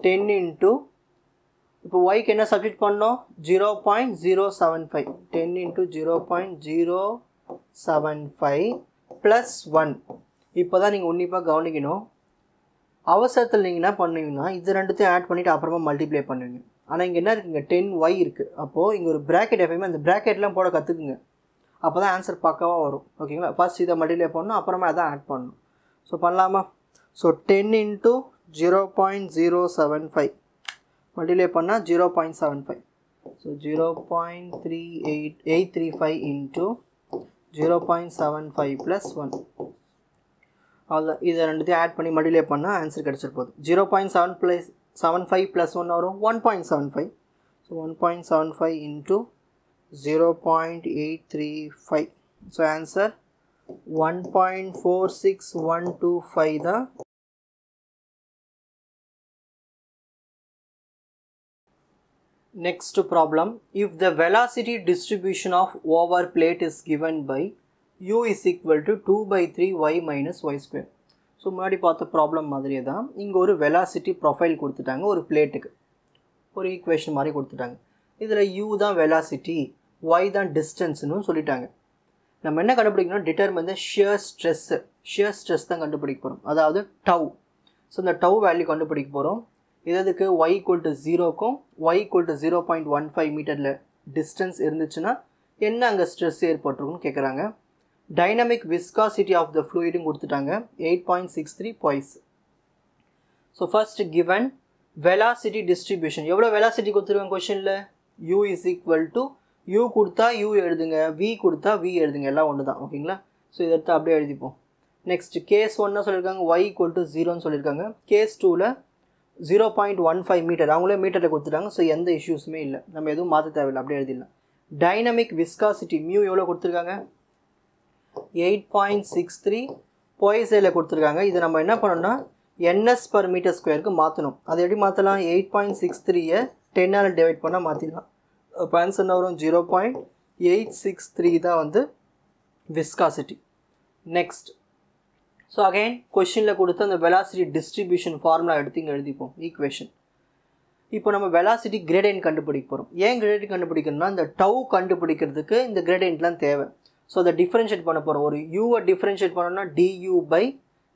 10 into இப்போ ஒய்க்கு என்ன சப்ஸ்டியூட் பண்ணோம்? 0.075. 10 into 0.075 plus 1. இப்போ தான் நீங்கள் உன்னிப்பாக கவனிக்கணும். அவசரத்தில் நீங்கள் என்ன பண்ணுவீங்கன்னா இது ரெண்டுத்தையும் ஆட் பண்ணிவிட்டு அப்புறமா மல்டிப்ளை பண்ணுவீங்க. ஆனால் இங்கே என்ன இருக்குங்க? 10y இருக்குது. அப்போது இங்கே ஒரு ப்ராக்கெட் எப்பயுமே அந்த ப்ராக்கெட்லாம் போட கற்றுக்குங்க. அப்போ தான் ஆன்சர் பக்காவாக வரும். ஓகேங்களா? ஃபர்ஸ்ட் இதை மல்டிப்ளை பண்ணணும், அப்புறமா அதான் ஆட் பண்ணணும். ஸோ பண்ணலாமா? ஸோ 10 into 0.075 மல்டிப்ளை பண்ணால் 0.75. So 0.835 into 0.75 plus 1. அவ்வளோதான். இதை ரெண்டுத்தையும் ஆட் பண்ணி மல்டிப்ளை பண்ணால் ஆன்சர் கிடச்சிருப்போது. 0.75 plus 1 வரும் 1.75. So 1.75 into 0.835. ஸோ ஆன்சர் 1.46125 தான். Next problem. If the velocity distribution of over plate is given by u is equal to 2 by 3 y minus y square. So முன்னாடி பார்த்த problem மாதிரியே தான் இங்கே ஒரு வெலாசிட்டி ப்ரொஃபைல் கொடுத்துட்டாங்க. ஒரு பிளேட்டுக்கு ஒரு ஈக்குவேஷன் மாதிரி கொடுத்துட்டாங்க. இதில் u தான் வெலாசிட்டி, y தான் டிஸ்டன்ஸ்னு சொல்லிட்டாங்க. நம்ம என்ன கண்டுபிடிக்கணும்? Determine the shear stress. Shear stress தான் கண்டுபிடிக்க போகிறோம், அதாவது டவ். ஸோ இந்த டவ் வேல்யூ கண்டுபிடிக்க போகிறோம். இதுக்கு y equal to 0க்கும் y equal to 0.15 மீட்டரில் டிஸ்டன்ஸ் இருந்துச்சுன்னா என்ன அங்கே ஸ்ட்ரெஸ் ஏற்பட்டிருக்குன்னு கேட்குறாங்க. டைனமிக் விஸ்காசிட்டி ஆஃப் த ஃப்ளூயிடும் கொடுத்துட்டாங்க 8.63 poise. So first given velocity distribution. எவ்வளோ வெலாசிட்டி கொடுத்துருக்காங்க கொஷனில்? u is equal to u கொடுத்தா u எழுதுங்க, v கொடுத்தா v எழுதுங்க, எல்லாம் ஒன்று தான். ஓகேங்களா? ஸோ இதை எடுத்து அப்படியே எழுதிப்போம். நெக்ஸ்ட் கேஸ் 1 சொல்லியிருக்காங்க y equal to 0ன்னு சொல்லியிருக்காங்க. கேஸ் 2ல் 0.15 மீட்டர், அவங்களே மீட்டரில் கொடுத்துட்டாங்க. ஸோ எந்த இஷ்யூஸுமே இல்லை, நம்ம எதுவும் மாற்ற தேவையில்லை, அப்படியே எழுதிடலாம். டைனமிக் விஸ்காசிட்டி மியூ எவ்வளோ கொடுத்துருக்காங்க? 8.63 பாய்ஸில் கொடுத்துருக்காங்க. இதை நம்ம என்ன பண்ணணும்னா ns per மீட்டர் ஸ்கொயருக்கு மாற்றணும். அதை எப்படி மாற்றலாம்? 8.63 10ஆல் டிவைட் பண்ணால் மாற்றிடலாம். இப்போ ஆன்சர் என்ன வரும்? 0.863 தான் வந்து விஸ்காசிட்டி. நெக்ஸ்ட் ஸோ அகைன் கொஷினில் கொடுத்து அந்த வெலாசிட்டி டிஸ்ட்ரிபியூஷன் ஃபார்முலா எடுத்து இங்கே எழுதிப்போம் ஈக்குவேஷன். இப்போ நம்ம வெலாசிட்டி கிரேடியன்ட் கண்டுபிடிக்க போகிறோம். ஏன் கிரேடியன்ட் கண்டுபிடிக்கணும்னா இந்த டவ் கண்டுபிடிக்கிறதுக்கு இந்த கிரேடியன்ட்லாம் தேவை. ஸோ அதை டிஃப்ரென்ஷியேட் பண்ண போகிறோம். ஒரு யூவை டிஃப்ரென்ஷியேட் பண்ணோம்னா du பை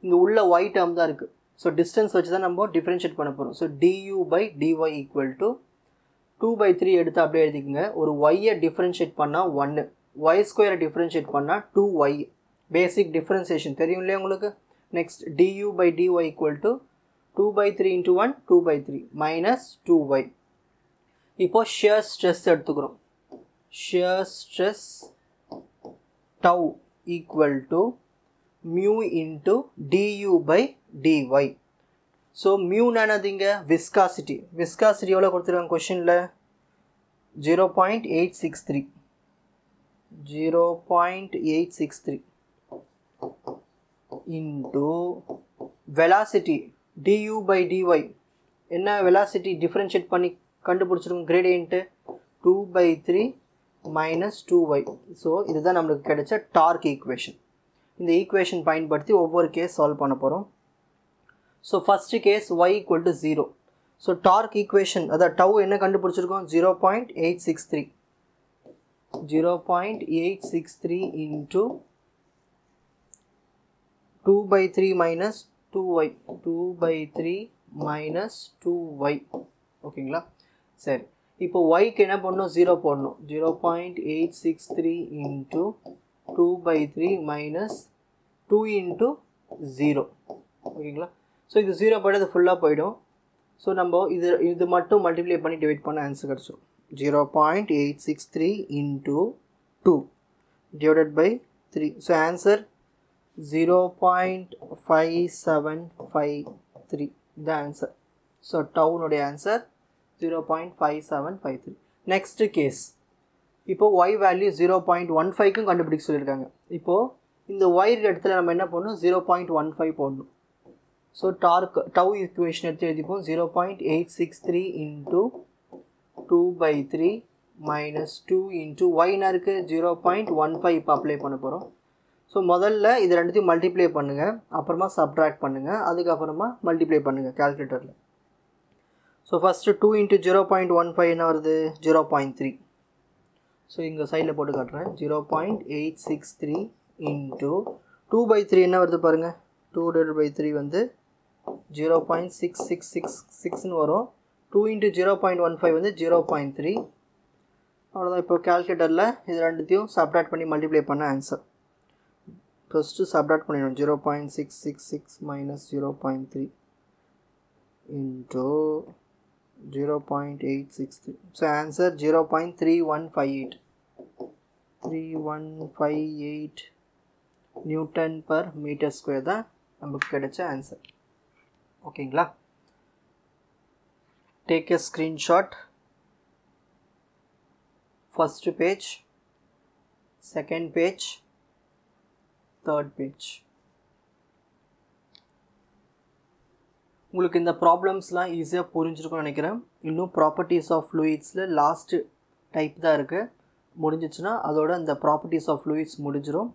இங்கே உள்ள y டேர்ம் தான் இருக்குது. ஸோ டிஸ்டன்ஸ் வச்சு தான் நம்ம டிஃப்ரென்ஷியேட் பண்ண போகிறோம். So du by dy equal to 2/3 எடுத்து அப்படியே எழுதிக்கோங்க. ஒரு y-ஐ டிஃப்ரென்ஷியேட் பண்ணால் 1, y ஸ்கொயரை டிஃப்ரென்ஷியேட் பண்ணால் 2y. பேசிக் டிஃப்ரென்சியேஷன் தெரியும் இல்லையா உங்களுக்கு? Next du by dy equal to 2/3 into 1 2/3 minus 2y. இப்போ ஷியர் ஸ்ட்ரெஸ் எடுத்துக்கிறோம். Shear stress tau equal to mu into du by dy. So mu என்னதுங்க? விஸ்காசிட்டி. விஸ்காசிட்டி எவ்வளோ கொடுத்துருக்காங்க கொஷனில்? 0.863. 0.863 into velocity du by dy. என்ன velocity differentiate பண்ணி கண்டுபிடிச்சிருக்கோம் gradient? 2/3 minus 2y. So இதுதான் நம்மளுக்கு கிடைச்ச டார்க் ஈக்குவேஷன். இந்த ஈக்குவேஷன் பயன்படுத்தி ஒவ்வொரு கேஸ் சால்வ் பண்ண போகிறோம். So first case y equal to 0. So torque equation அதாவது டவ் என்ன கண்டுபிடிச்சிருக்கோம்? 0.863. 0.863 into 2/3 minus 2y. 2/3 minus 2y. ஓகேங்களா? சரி, இப்போ ஒய்க்கு என்ன பண்ணணும், 0 போடணும். 0.863 இன்ட்டு 2/3 மைனஸ் 2 இன்ட்டு 0. ஓகேங்களா? ஸோ இது 0 போய்ட்டு அது ஃபுல்லாக போயிடும். ஸோ நம்ம இது மட்டும் மல்டிப்ளை பண்ணி டிவைட் பண்ண ஆன்சர் கிடச்சிடும். 0.863 into 2 divided by 3. So answer 0.5753 the answer. So tau நோட ஆன்சர் 0.5753. நெக்ஸ்ட் கேஸ், இப்போ y வேல்யூ 0.15க்கும் கண்டுபிடிக்க சொல்லியிருக்காங்க. இப்போது இந்த y இடத்துல நம்ம என்ன பண்ணணும், 0.15 போடணும். ஸோ டவு ஈக்குவேஷன் எடுத்து எழுதிப்போம். 0.863 இன்ட்டு 2/3 மைனஸ் 2 இன்ட்டு ஒய்னா இருக்குது 0.15 இப்போ அப்ளை பண்ண போகிறோம். ஸோ முதல்ல இது ரெண்டுத்தையும் மல்டிப்ளை பண்ணுங்கள், அப்புறமா சப்ட்ராக்ட் பண்ணுங்கள், அதுக்கப்புறமா மல்டிப்ளை பண்ணுங்கள் கால்குலேட்டரில். ஸோ ஃபஸ்ட்டு 2 இன்ட்டு 0.15 என்ன வருது, 0.3. ஸோ இங்கே சைடில் போட்டு காட்டுறேன். 0.863 இன்ட்டு 2/3 என்ன வருது பாருங்கள், 2/3 வந்து 0.6666ன்னு வரும். 2 இன்ட்டு 0.15 வந்து 0.3. அவ்வளோதான். இப்போ கால்குலேட்டரில் இது ரெண்டுத்தையும் சப்ட்ராக்ட் பண்ணி மல்டிப்ளை பண்ண ஆன்சர். ஃபஸ்ட்டு சப்ட்ராக்ட் பண்ணிடணும். 0.666 minus 0.3 into 0.863. So answer 0.3158. 3158 newton per metre square தான் நமக்கு கிடைச்ச ஆன்சர். ஓகேங்களா? Take a screenshot. First page, second page, third page. உங்களுக்கு இந்த ப்ராப்ளம்ஸ்லாம் ஈஸியாக புரிஞ்சிருக்கும்னு நினைக்கிறேன். இன்னும் ப்ராப்பர்ட்டிஸ் ஆஃப் ஃப்ளூயிட்ஸில் லாஸ்ட்டு டைப் தான் இருக்குது. முடிஞ்சிச்சுன்னா அதோட இந்த ப்ராப்பர்ட்டிஸ் ஆஃப் ஃப்ளூயிட்ஸ் முடிஞ்சிடும்.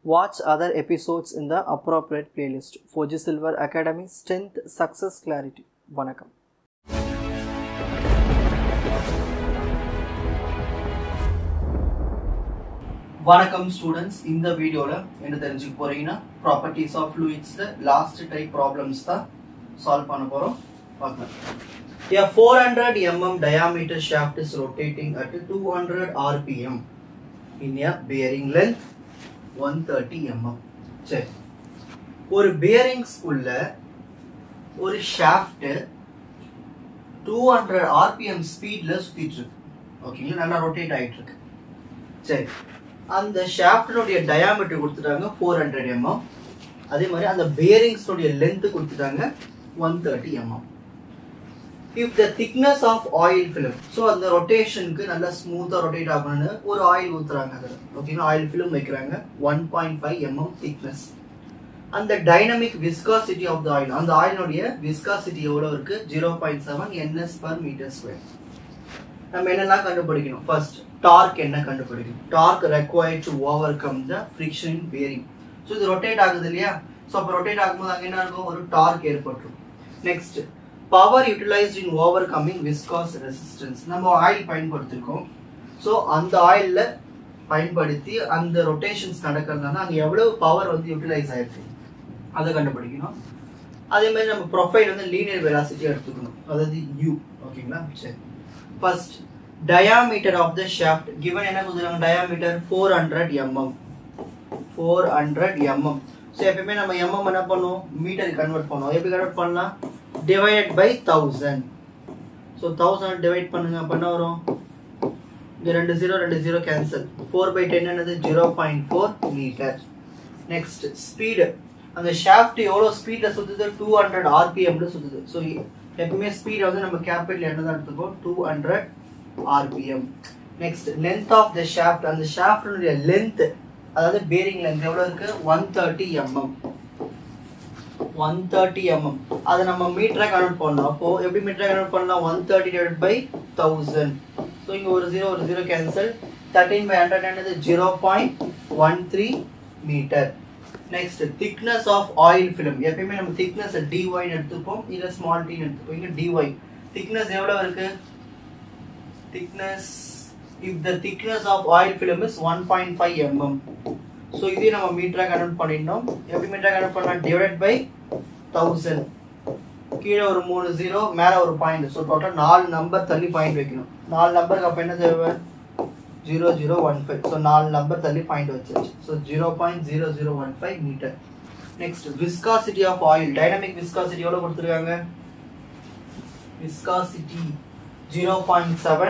Watch other episodes in the appropriate playlist. Fuji Silver Academy, Strength, Success, Clarity. வணக்கம். வணக்கம் ஸ்டூடெண்ட்ஸ். இந்த வீடியோவில் என்ன தெரிஞ்சுக்க போறீங்கன்னா, ப்ராப்பர்ட்டிஸ் ஆஃப் ஃப்ளூயிட்ஸில் லாஸ்ட் டைப் ப்ராப்ளம்ஸ் தான் சால்வ் பண்ண போகிறோம். பார்க்கலாம். A 400 mm diameter shaft is rotating at 200 rpm in a bearing length 130 mm. சரி, ஒரு பேரிங்ஸ் உள்ள ஒரு ஷாஃப்ட் 200 rpm ஸ்பீட்ல சுத்திட்டு இருக்கு. ஓகேங்களா? நல்லா ரொட்டேட் ஆயிட்டு இருக்கு. சரி, அந்த ஷாஃப்டோட டயாமீட்டர் கொடுத்துட்டாங்க 400 mm. அதே மாதிரி அந்த பேரிங்ஸோட லென்த் கொடுத்துட்டாங்க 130 mm. If the thickness of oil film, so அந்த ரொட்டேஷனுக்கு நல்லா ஸ்மூத்தா ரொட்டேட் ஆகணும்னு ஒரு ஆயில் ஊத்துறாங்க. அதுல ஓகேங்களா, ஆயில் ஃபிலிம் வைக்கிறாங்க. 1.5 mm thickness. அந்த dynamic viscosity of the oil, அந்த ஆயிலுடைய விஸ்காசிட்டி எவ்வளவு இருக்கு, 0.7 ns per meter square. நம்ம என்னெல்லாம் கண்டுபிடிக்கணும், ஃபர்ஸ்ட் டார்க் என்ன கண்டுபிடிக்கணும். Torque required to overcome the friction in bearing. So இது ரொட்டேட் ஆகுது இல்லையா, ஸோ அப்போ ரொட்டேட் ஆகும்போது அங்கே என்ன இருக்கும், ஒரு டார்க் ஏற்பட்டுரும். நெக்ஸ்ட் பவர் யூட்டிலைஸ்ட் இன் ஓவர்கமிங் விஸ்காஸ் ரெசிஸ்டன்ஸ். நம்ம ஆயில் பயன்படுத்திருக்கோம். ஸோ அந்த ஆயில்ல பயன்படுத்தி அந்த ரொட்டேஷன்ஸ் நடக்கிறதுனால அங்கே எவ்வளவு பவர் வந்து யூட்டிலைஸ் ஆயிருக்கு அதை கண்டுபிடிக்கணும். அதே மாதிரி நம்ம ப்ரொஃபைல் வந்து லீனியர் வெலாசிட்டி எடுத்துக்கணும், அதாவது u. ஓகேங்களா? சரி, first diameter of the shaft given என்ன கொடுக்குறாங்க, டயாமீட்டர் 400 mm. 400 mm. ஸோ எப்பயுமே நம்ம mm என்ன பண்ணுவோம், மீட்டருக்கு கன்வெர்ட் பண்ணுவோம். எப்படி கன்வெர்ட் பண்ணலாம், divided by 1000. So 1000 divide பண்ணுங்க, பண்ண வரும் இந்த 2 0 கேன்சல். 4/10 என்னது 0.4 மீட்டர். நெக்ஸ்ட் ஸ்பீடு, அந்த ஷாஃப்ட் எவ்வளவு ஸ்பீட்ல சுத்துது, 200 rpm ல சுத்துது. ஸோ எப்பவுமே ஸ்பீட் வந்து நம்ம கேபிட்டல் என்ன தான் எடுத்துப்போம், 200 rpm. Next length of the shaft, அந்த ஷாஃப்டோட லென்த் அதாவது பேரிங் லென்த் எவ்வளவு இருக்கு, 130 mm. 130 mm. அதை நம்ம மீட்டரா கன்வெர்ட் பண்ணோம். அப்போ எப்படி மீட்டரா கன்வெர்ட் பண்ணலாம், 130 divided by 1000. ஸோ இங்க ஒரு 0 கேன்சல். 13/100 என்னது 0.13 metre. Next thickness of oil film. எப்பயுமே நம்ம திக்னஸ் dy எடுத்துப்போம், இல்ல ஸ்மால் t எடுத்துப்போம். இங்க dy திக்னஸ் எவ்வளவு இருக்கு, thickness if the thickness of oil film is 1.5 mm. So இதே நம்ம மீட்டரா கன்வெர்ட் பண்ணிடணும். எப்படி மீட்டரா கன்வெர்ட் பண்ணலாம், டிவைடட் பை 1000. கீழே ஒரு 3 0 மேலே ஒரு பாயிண்ட். ஸோ டோட்டல் 4 நம்பர் தள்ளி பாயிண்ட் வைக்கணும். 4 நம்பருக்கு அப்போ என்ன தேவை? 0015. ஸோ 4 நம்பர் தள்ளி பாயிண்ட் வச்சாச்சு. So 0.0015 meter. Next viscosity of oil. Dynamic viscosity எவ்வளோ கொடுத்துருக்காங்க? Viscosity 0.7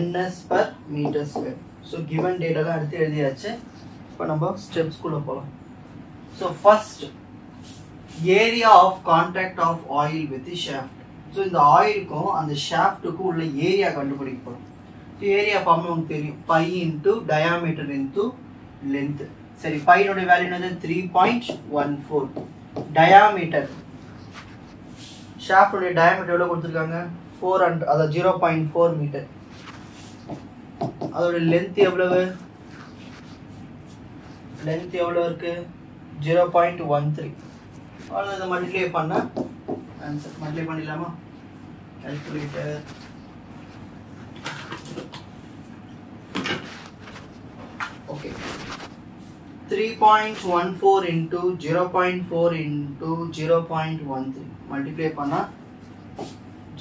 ns per meter square. So given டேட்டாலாம் எடுத்து எழுதியாச்சு. இப்போ நம்ம ஸ்டெப்ஸ்குள்ளே போகலாம். So first area of contact of oil with shaft. So இந்த ஆயிலுக்கும் அந்த ஷாஃப்ட்டுக்கும் உள்ள ஏரியா கண்டுபிடிக்க போகிறோம். ஸோ ஏரியா ஃபார்ம் உங்களுக்கு தெரியும், pi into diameter into length. சரி, பையனுடைய வேல்யூ என்னது? 3.14. டயாமீட்டர், ஷாஃப்டுடைய டயாமீட்டர் எவ்வளோ கொடுத்துருக்காங்க? 400, அதாவது 0.4 மீட்டர். அதோட லென்த் எவ்வளவு? லென்த் எவ்வளோ இருக்கு? 0.13. அவ்வளோ இதை மல்டிப்ளை பண்ணால் ஆன்சர். மல்டிப்ளை பண்ணிடலாமா? Calculator. Okay, 3.14 into 0.4 into 0.13 multiply பண்ணால்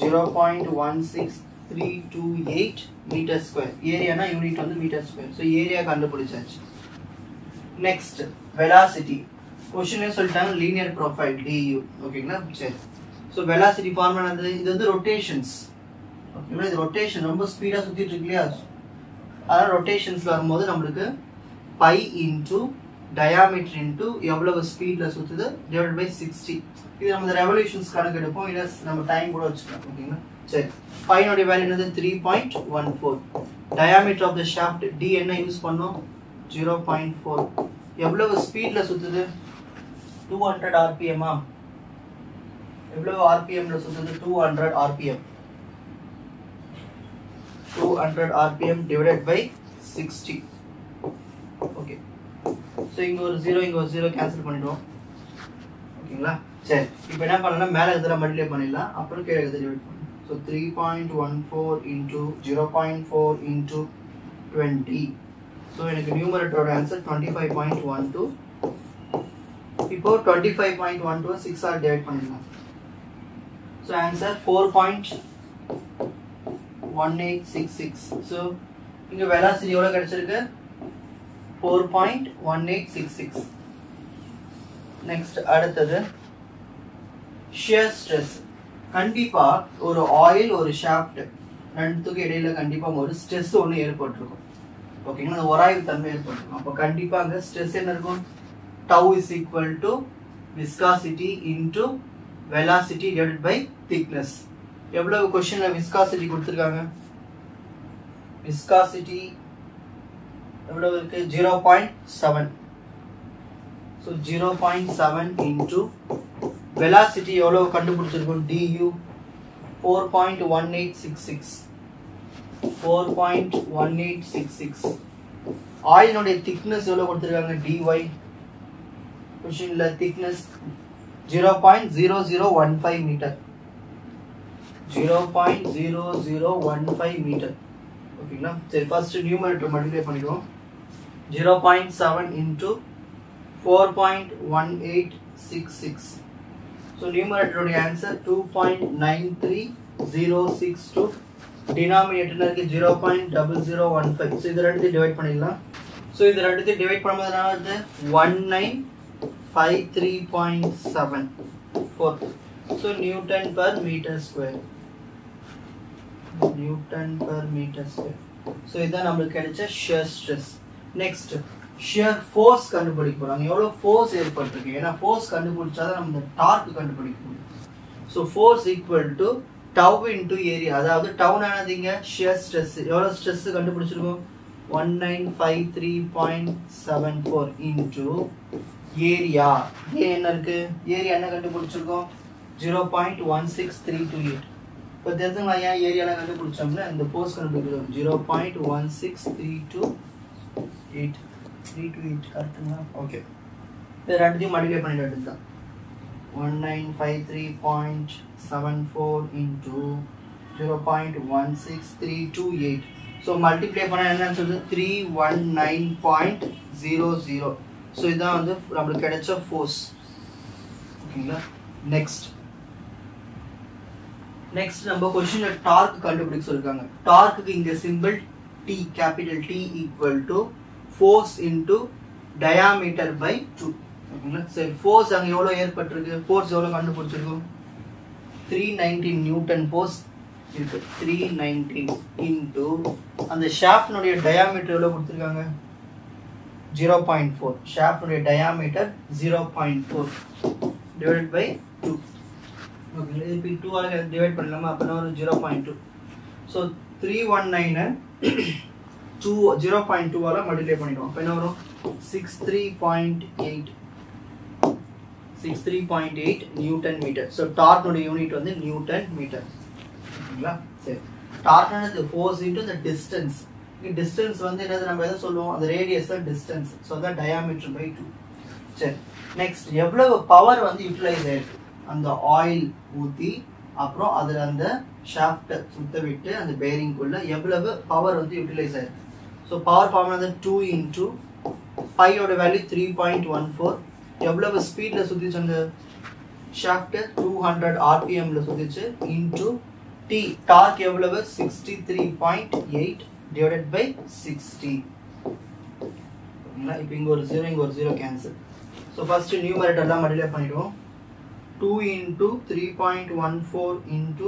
0.16328 மீட்டர் ஸ்கொயர். ஏரியானா யூனிட் வந்து மீட்டர் ஸ்கொயர். ஸோ ஏரியா கண்டுபிடிச்சாச்சு. Next velocity. கொஸ்டினே சொல்லிட்டாங்க லீனியர் ப்ரொஃபைல் du. ஓகேங்களா? சரி, ஸோ வெலாசிட்டி ஃபார்ம் என்னது? இது வந்து ரொட்டேஷன்ஸ். ஓகேங்களா? இது ரொட்டேஷன், ரொம்ப ஸ்பீடாக சுற்றிட்டு இருக்கு இல்லையா? அதனால் ரொட்டேஷன்ஸில் வரும்போது நம்மளுக்கு பை இன்ட்டு டயாமீட்டர் இன்ட்டு எவ்வளவு ஸ்பீடில் சுற்றுது டிவைட் பை 60. இது நம்ம ரெவல்யூஷன்ஸ் கணக்கு எடுப்போம், இல்லை நம்ம டைம் கூட வச்சுக்கலாம். ஓகேங்களா? சரி, பையனுடைய வேல்யூ என்னது? 3.14. Diameter of the shaft D என்ன யூஸ் பண்ணோம்? 0.4. எவ்வளவு ஸ்பீடில் சுற்றுது? 200 RPM. எவ்வளவு RPMல சுற்றுது? 200 RPM. 200 RPM divided by 60. Okay, so இங்கே ஒரு 0 இங்கே ஒரு 0 கேன்சல் பண்ணிடுவோம். ஓகேங்களா? சரி, இப்போ என்ன பண்ணலாம்? மேலே இதில் மல்டிப்ளை பண்ணிடலாம், அப்புறம் கீழே இதை டிவைட் பண்ணலாம். So 3.14 into 0.4 into 20. ஸோ எனக்கு நியூமரேட்டரோட ஆன்சர் 25.12. இப்போ 25.12 6 ஆல் டிவைட் பண்ணிடலாம். So answer 4.1866. ஸோ இங்கே வெலாசிட்டி எவ்வளோ கிடைச்சிருக்கு? 4.1866. நெக்ஸ்ட் அடுத்தது ஷியர் ஸ்ட்ரெஸ். கண்டிப்பா ஒரு ஆயில் ஒரு ஷாஃப்ட் ரெண்டுத்துக்கு இடையில கண்டிப்பா ஒரு ஸ்ட்ரெஸ் ஒன்று ஏற்பட்டிருக்கும். ஓகேங்களா? அந்த உராய்வு தன்மை ஏற்பட்டிருக்கும். அப்போ கண்டிப்பா அங்கே ஸ்ட்ரெஸ் என்ன இருக்கும்? tau is equal to viscosity into velocity divided by thickness. எவ்வளவு क्वेश्चनல viscosity கொடுத்திருக்காங்க? viscosity எவ்வளவு இருக்கு? 0.7. so 0.7 into velocity எவ்வளவு கண்டுபிடிச்சிருக்கோம்? du 4.1866. 4.1866. ஆயிலுடைய thickness எவ்வளவு கொடுத்திருக்காங்க? dy. क्वेश्चनல thickness 0.0015 meter. 0.0015 meter. ஓகேங்களா? சரி, ஃபர்ஸ்ட் நியூமரேட்டர் மல்டிப்ளை பண்ணிடுவோம். 0.7 into 4.1866. ஸோ நியூமரேட்டருடைய ஆன்சர் 2.93062. டினாமினேட்டர்ல இருக்கு 0.0015. ஸோ இது ரெண்டுத்தையும் டிவைட் பண்ணிடலாம். ஸோ இது ரெண்டுத்தையும் டிவைட் பண்ணும்போது என்ன வருது? 1953.74. So newton per metre square. Newton per metre square. So இதுதான் நம்மளுக்கு கிடைச்ச shear stress. Next shear force கண்டுபிடிக்க போறாங்க. எவ்வளவு ஃபோர்ஸ் ஏற்பட்டிருக்கு? ஏன்னா ஃபோர்ஸ் கண்டுபிடிச்சாதான் நம்ம டார்க் கண்டுபிடிக்க முடியும். So force equal to tau into area. அதாவது டவுன் ஆனதுங்க ஷியர் ஸ்ட்ரெஸ். எவ்வளவு ஸ்ட்ரெஸ் கண்டுபிடிச்சிருக்கோம்? 1953.74 இன்டு ஏரியா. என்ன இருக்கு? ஏரியா என்ன கண்டுபிடிச்சிருக்கோம்? 0.16328. இப்போ தெரிஞ்சுங்களா ஏன் ஏரியாலாம் கண்டுபிடிச்சோம்னா இந்த ஃபோர்ஸ் கண்டுபிடிக்கிறோம். 0.16328 கரெக்டுங்களா? ஓகே, இது ரெண்டுத்தையும் மல்டிப்ளை பண்ணிட்டு எடுத்துதான் 1953.74 into 0.16328. ஸோ மல்டிப்ளை பண்ணால் என்னன்னு சொல்லுது? 319.00. ஸோ இதுதான் வந்து நம்மளுக்கு கிடைச்ச ஃபோர்ஸ். ஓகேங்களா. நெக்ஸ்ட் நம்ம கொஸ்டின்ல டார்க் கண்டுபிடிக்க சொல்லிருக்காங்க. டார்க்குக்கு இங்க symbol T, capital T equal to force into diameter by 2. ஓகேங்களா. சரி, ஃபோர்ஸ் அங்க எவ்வளவு ஏற்பட்டிருக்கு, ஃபோர்ஸ் எவ்வளவு கண்டுபிடிச்சிருக்கோம், 319 நியூட்டன் ஃபோர்ஸ் இருக்கு. 319 இன்டு அந்த ஷாஃப்ட்னுடைய டயாமீட்டர் எவ்வளவு கொடுத்திருக்காங்க, 0.4. ஷாஃப்ட்னுடைய டயாமீட்டர் 0.4 டிவைடட் பை 2. ஓகேங்களா. இப்போ 2 ஆல டிவைட் பண்ணலாமா, அப்பனா ஒரு 0.2. ஸோ 319 0.2 ஆல மல்டிப்ளை பண்ணிடுவோம். அப்போ என்ன வரும், 63.8 நியூட்டன் மீட்டர். ஸோ டார்க்னுடைய யூனிட் வந்து நியூட்டன் மீட்டர். ஓகேங்களா. சரி, டார்க்னது force into the distance. Distance வந்து என்னது, நம்ம எதை சொல்லுவோம், அந்த ரேடியஸ் தான் டிஸ்டன்ஸ். ஸோ அதான் டயாமீட்டர் பை 2. சரி, நெக்ஸ்ட் எவ்வளவு பவர் வந்து யூட்டிலைஸ் ஆயிருக்கு, அந்த ஆயில் ஊற்றி அப்புறம் அதில் அந்த ஷாஃப்டை சுத்த விட்டு அந்த பேரிங்குள்ள எவ்வளவு பவர் வந்து யூட்டிலைஸ் ஆயிருக்கு. ஸோ பவர் ஃபார்முலா வந்து 2 இன்டூ 5 ஓட வேல்யூ 3.14. எவ்வளவு ஸ்பீடில் சுற்றிச்சு அந்த ஷாஃப்ட், 200 RPMல சுற்றிச்சு, இன்டூ T, டார்க் எவ்வளவு 63.8 டிவைடட் பை 60. இப்போ இங்கே ஒரு 0 இங்கே ஒரு 0 கேன்சல். ஸோ ஃபர்ஸ்ட் நியூமரேட்டர்லாம் மல்டிப்ளை பண்ணிடுவோம். 2 into 3.14 into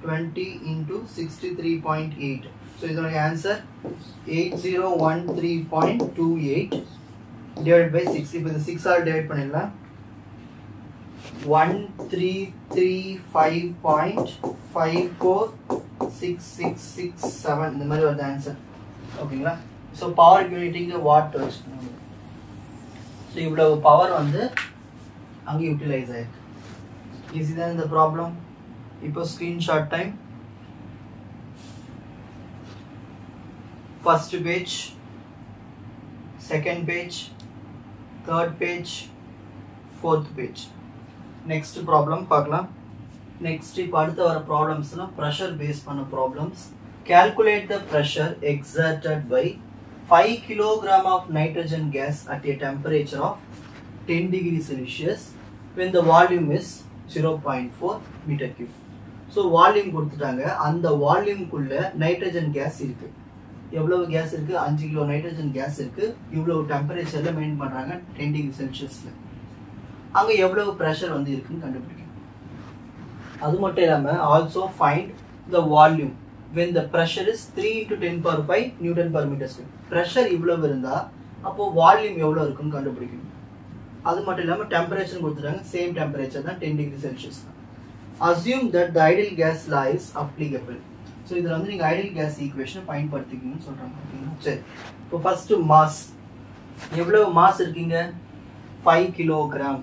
20 into 63.8. So இதோட ஆன்சர் 8013.28 divided by 6. இப்போ இந்த 6 ஆல் டிவைட் பண்ணிடலாம். 1335.54667 இந்த மாதிரி வருது ஆன்சர். ஓகேங்களா. ஸோ பவர் யூனிட்டிங்க வாட் வச்சுக்கணும். ஸோ இவ்வளவு பவர் வந்து அங்கே யூட்டிலைஸ் ஆயிருக்கு. ஈஸி தான் இந்த ப்ராப்ளம். இப்போ screenshot time. First page, second page, third page, fourth page. Next problem பார்க்கலாம். நெக்ஸ்ட் இப்போ அடுத்து வர ப்ராப்ளம்ஸ்னா ப்ரெஷர் பேஸ் பண்ண problems. Calculate the pressure exerted by 5 kg of nitrogen gas at a temperature of 10 degrees Celsius when the volume is 0.4 meter cube. So volume கொடுத்துட்டாங்க. அந்த வால்யூம்க்குள்ள nitrogen gas இருக்கு. எவ்வளவு case இருக்கு, 5 கிலோ நைட்ரஜன் கேஸ் இருக்கு. இவ்வளவு டெம்பரேச்சர்ல maintain பண்றாங்க 10 degree செல்சியஸ்ல. அங்க எவ்வளவு பிரஷர் வந்து இருக்குன்னு கண்டுபிடிக்கணும். அது மட்டும் இல்லாம also find the volume when the pressure is 3 into 10 power 5 Newton per meter square. pressure இவ்வளவு இருந்தா அப்போ வால்யூம் எவ்வளவு இருக்குன்னு கண்டுபிடிக்கணும். அது மட்டும் இல்லாம டெம்பரேச்சர் கொடுத்துட்டாங்க. சேம் டெம்பரேச்சர் தான் 10 டிகிரி செல்சியஸ் தான். assume that the ideal gas law is applicable. So இதில் வந்து நீங்கள் ஐடியல் கேஸ் ஈக்குவேஷனை பயன்படுத்திக்கணும்னு சொல்கிறாங்க. ஓகேங்களா. சரி, இப்போ ஃபர்ஸ்ட் மாஸ் எவ்வளவு மாஸ் இருக்கீங்க, 5 kilogram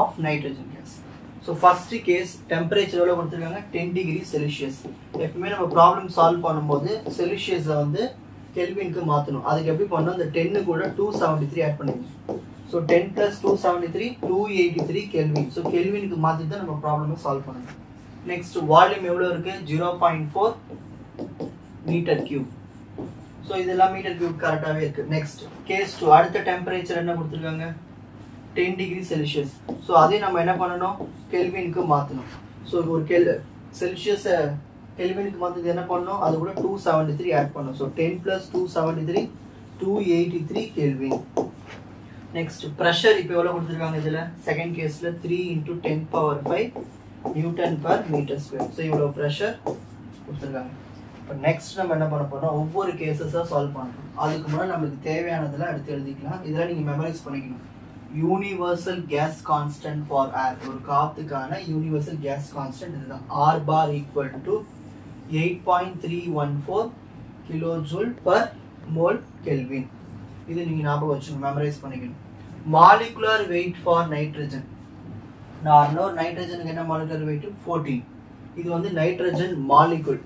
of nitrogen gas. So first gas temperature எவ்வளோ கொடுத்துருக்காங்க, 10 டிகிரி செல்சியஸ். எப்பவுமே நம்ம ப்ராப்ளம் சால்வ் பண்ணும்போது செல்சியஸை வந்து கெல்வினுக்கு மாற்றணும். அதுக்கு எப்படி பண்ணணும், இந்த 10 கூட 273 ஆட் பண்ணிக்கணும். So 10 + 273 283 kelvin. ஸோ கெல்வினுக்கு மாற்றி தான் நம்ம ப்ராப்ளமை சால்வ் பண்ணணும். நெக்ஸ்ட் வால்யூம் எவ்வளோ இருக்கு, 0.4 மீட்டர் கியூப். ஸோ இதெல்லாம் மீட்டர் கியூப் கரெக்டாகவே இருக்கு. நெக்ஸ்ட் கேஸ் 2 அடுத்த டெம்பரேச்சர் என்ன கொடுத்துருக்காங்க, 10 டிகிரி செல்சியஸ். ஸோ அதே நம்ம என்ன பண்ணணும், கெல்வினுக்கு மாற்றணும். ஸோ ஒரு செல்சியஸை கெல்வினுக்கு மாற்றது என்ன பண்ணணும், அது கூட 273 ஆட் பண்ணணும். So 10 + 273 283 kelvin. நெக்ஸ்ட் ப்ரெஷர் இப்போ எவ்வளோ கொடுத்துருக்காங்க, இதில் செகண்ட் கேஸில் 3 × 10⁵ newton per metre square. So இவ்வளோ ப்ரெஷர் கொடுத்துருக்காங்க. இப்போ நெக்ஸ்ட் நம்ம என்ன பண்ண போறோம், ஒவ்வொரு கேசஸாக சால்வ் பண்ணுறோம். அதுக்கு முன்னாடி நம்மளுக்கு தேவையானதெல்லாம் எடுத்து எழுதிக்கலாம். இதெல்லாம் நீங்கள் மெமரைஸ் பண்ணிக்கணும். Universal gas constant for air, ஒரு காத்துக்கான யூனிவர்சல் கேஸ் கான்ஸ்டன்ட் இதுதான். R bar = 8.314 kilojoule per mole kelvin. இது நீங்கள் ஞாபகம் வச்சுக்கணும், மெமரைஸ் பண்ணிக்கணும். Molecular weight for nitrogen. நைட்ரஜனுக்கு என்ன மாலிகுலர் வெயிட், 14. இது வந்து நைட்ரஜன் மாலிகுல்.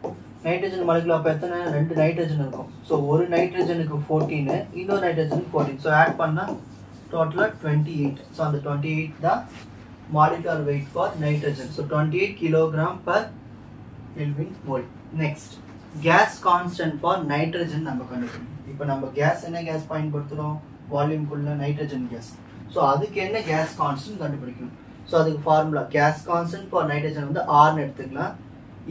நைட்ரஜன் மாலிகுல் அப்போ எத்தனை, 2 நைட்ரஜன் இருக்கும். ஸோ ஒரு நைட்ரஜனுக்கு 14, இன்னொரு நைட்ரஜனுக்கு 14. ஸோ ஆட் பண்ணால் டோட்டலாக 28. ஸோ அந்த 28 தான் molecular weight for nitrogen. So 28 kilogram per kelvin mole. Next case constant for nitrogen நம்ம கண்டுபிடிக்கணும். இப்போ நம்ம கேஸ் என்ன கேஸ் பயன்படுத்துகிறோம், வால்யூம்குள்ள நைட்ரஜன் கேஸ். ஸோ அதுக்கு என்ன கேஸ் கான்ஸ்டன்ட் கண்டுபிடிக்கணும். ஸோ அதுக்கு formula gas constant for nitrogen வந்து ஆர்னு எடுத்துக்கலாம்,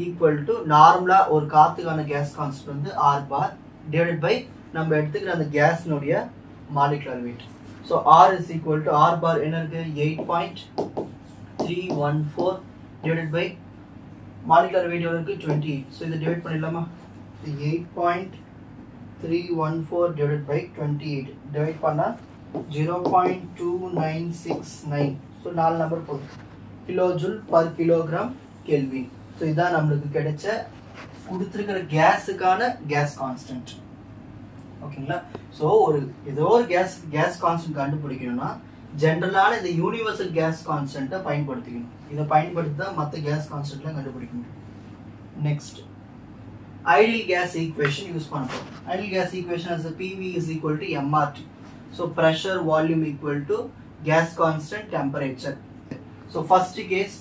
ஈக்குவல் டு நார்மலாக ஒரு காற்றுக்கான கேஸ் கான்ஸ்டன்ட் வந்து ஆர் பார் டிவைடட் பை நம்ம எடுத்துக்கிற அந்த கேஸ்னுடைய molecular weight. So R is equal to R bar என்ன இருக்கு 8.314 டிவைடட் பை மாலிகுலர் வெயிட் எவ்வளோ இருக்கு 28. ஸோ இதை டிவைட் பண்ணிடலாமா, 8.314 divided by 28 divide பண்ணா 0.2969. ஸோ 4 நம்பர் போதும், kilojoule per kilogram kelvin. So இதான் நம்மளுக்கு கிடைச்ச கொடுத்துருக்கிற கேஸுக்கான கேஸ் கான்ஸ்டன்ட். ஓகேங்களா. ஸோ ஏதோ ஒரு கேஸ் கான்ஸ்டன்ட் கண்டுபிடிக்கணும்னா ஜென்ரலான இந்த யூனிவர்சல் கேஸ் கான்ஸ்டன்ட்டை பயன்படுத்திக்கணும். இதை பயன்படுத்தி தான் மற்ற கேஸ் கான்ஸ்டன்ட்லாம் கண்டுபிடிக்க முடியும். Next ideal gas equation use பண்ணுறோம். Ideal gas equation as a PV is equal to MRT. So pressure volume equal to gas constant temperature. So first case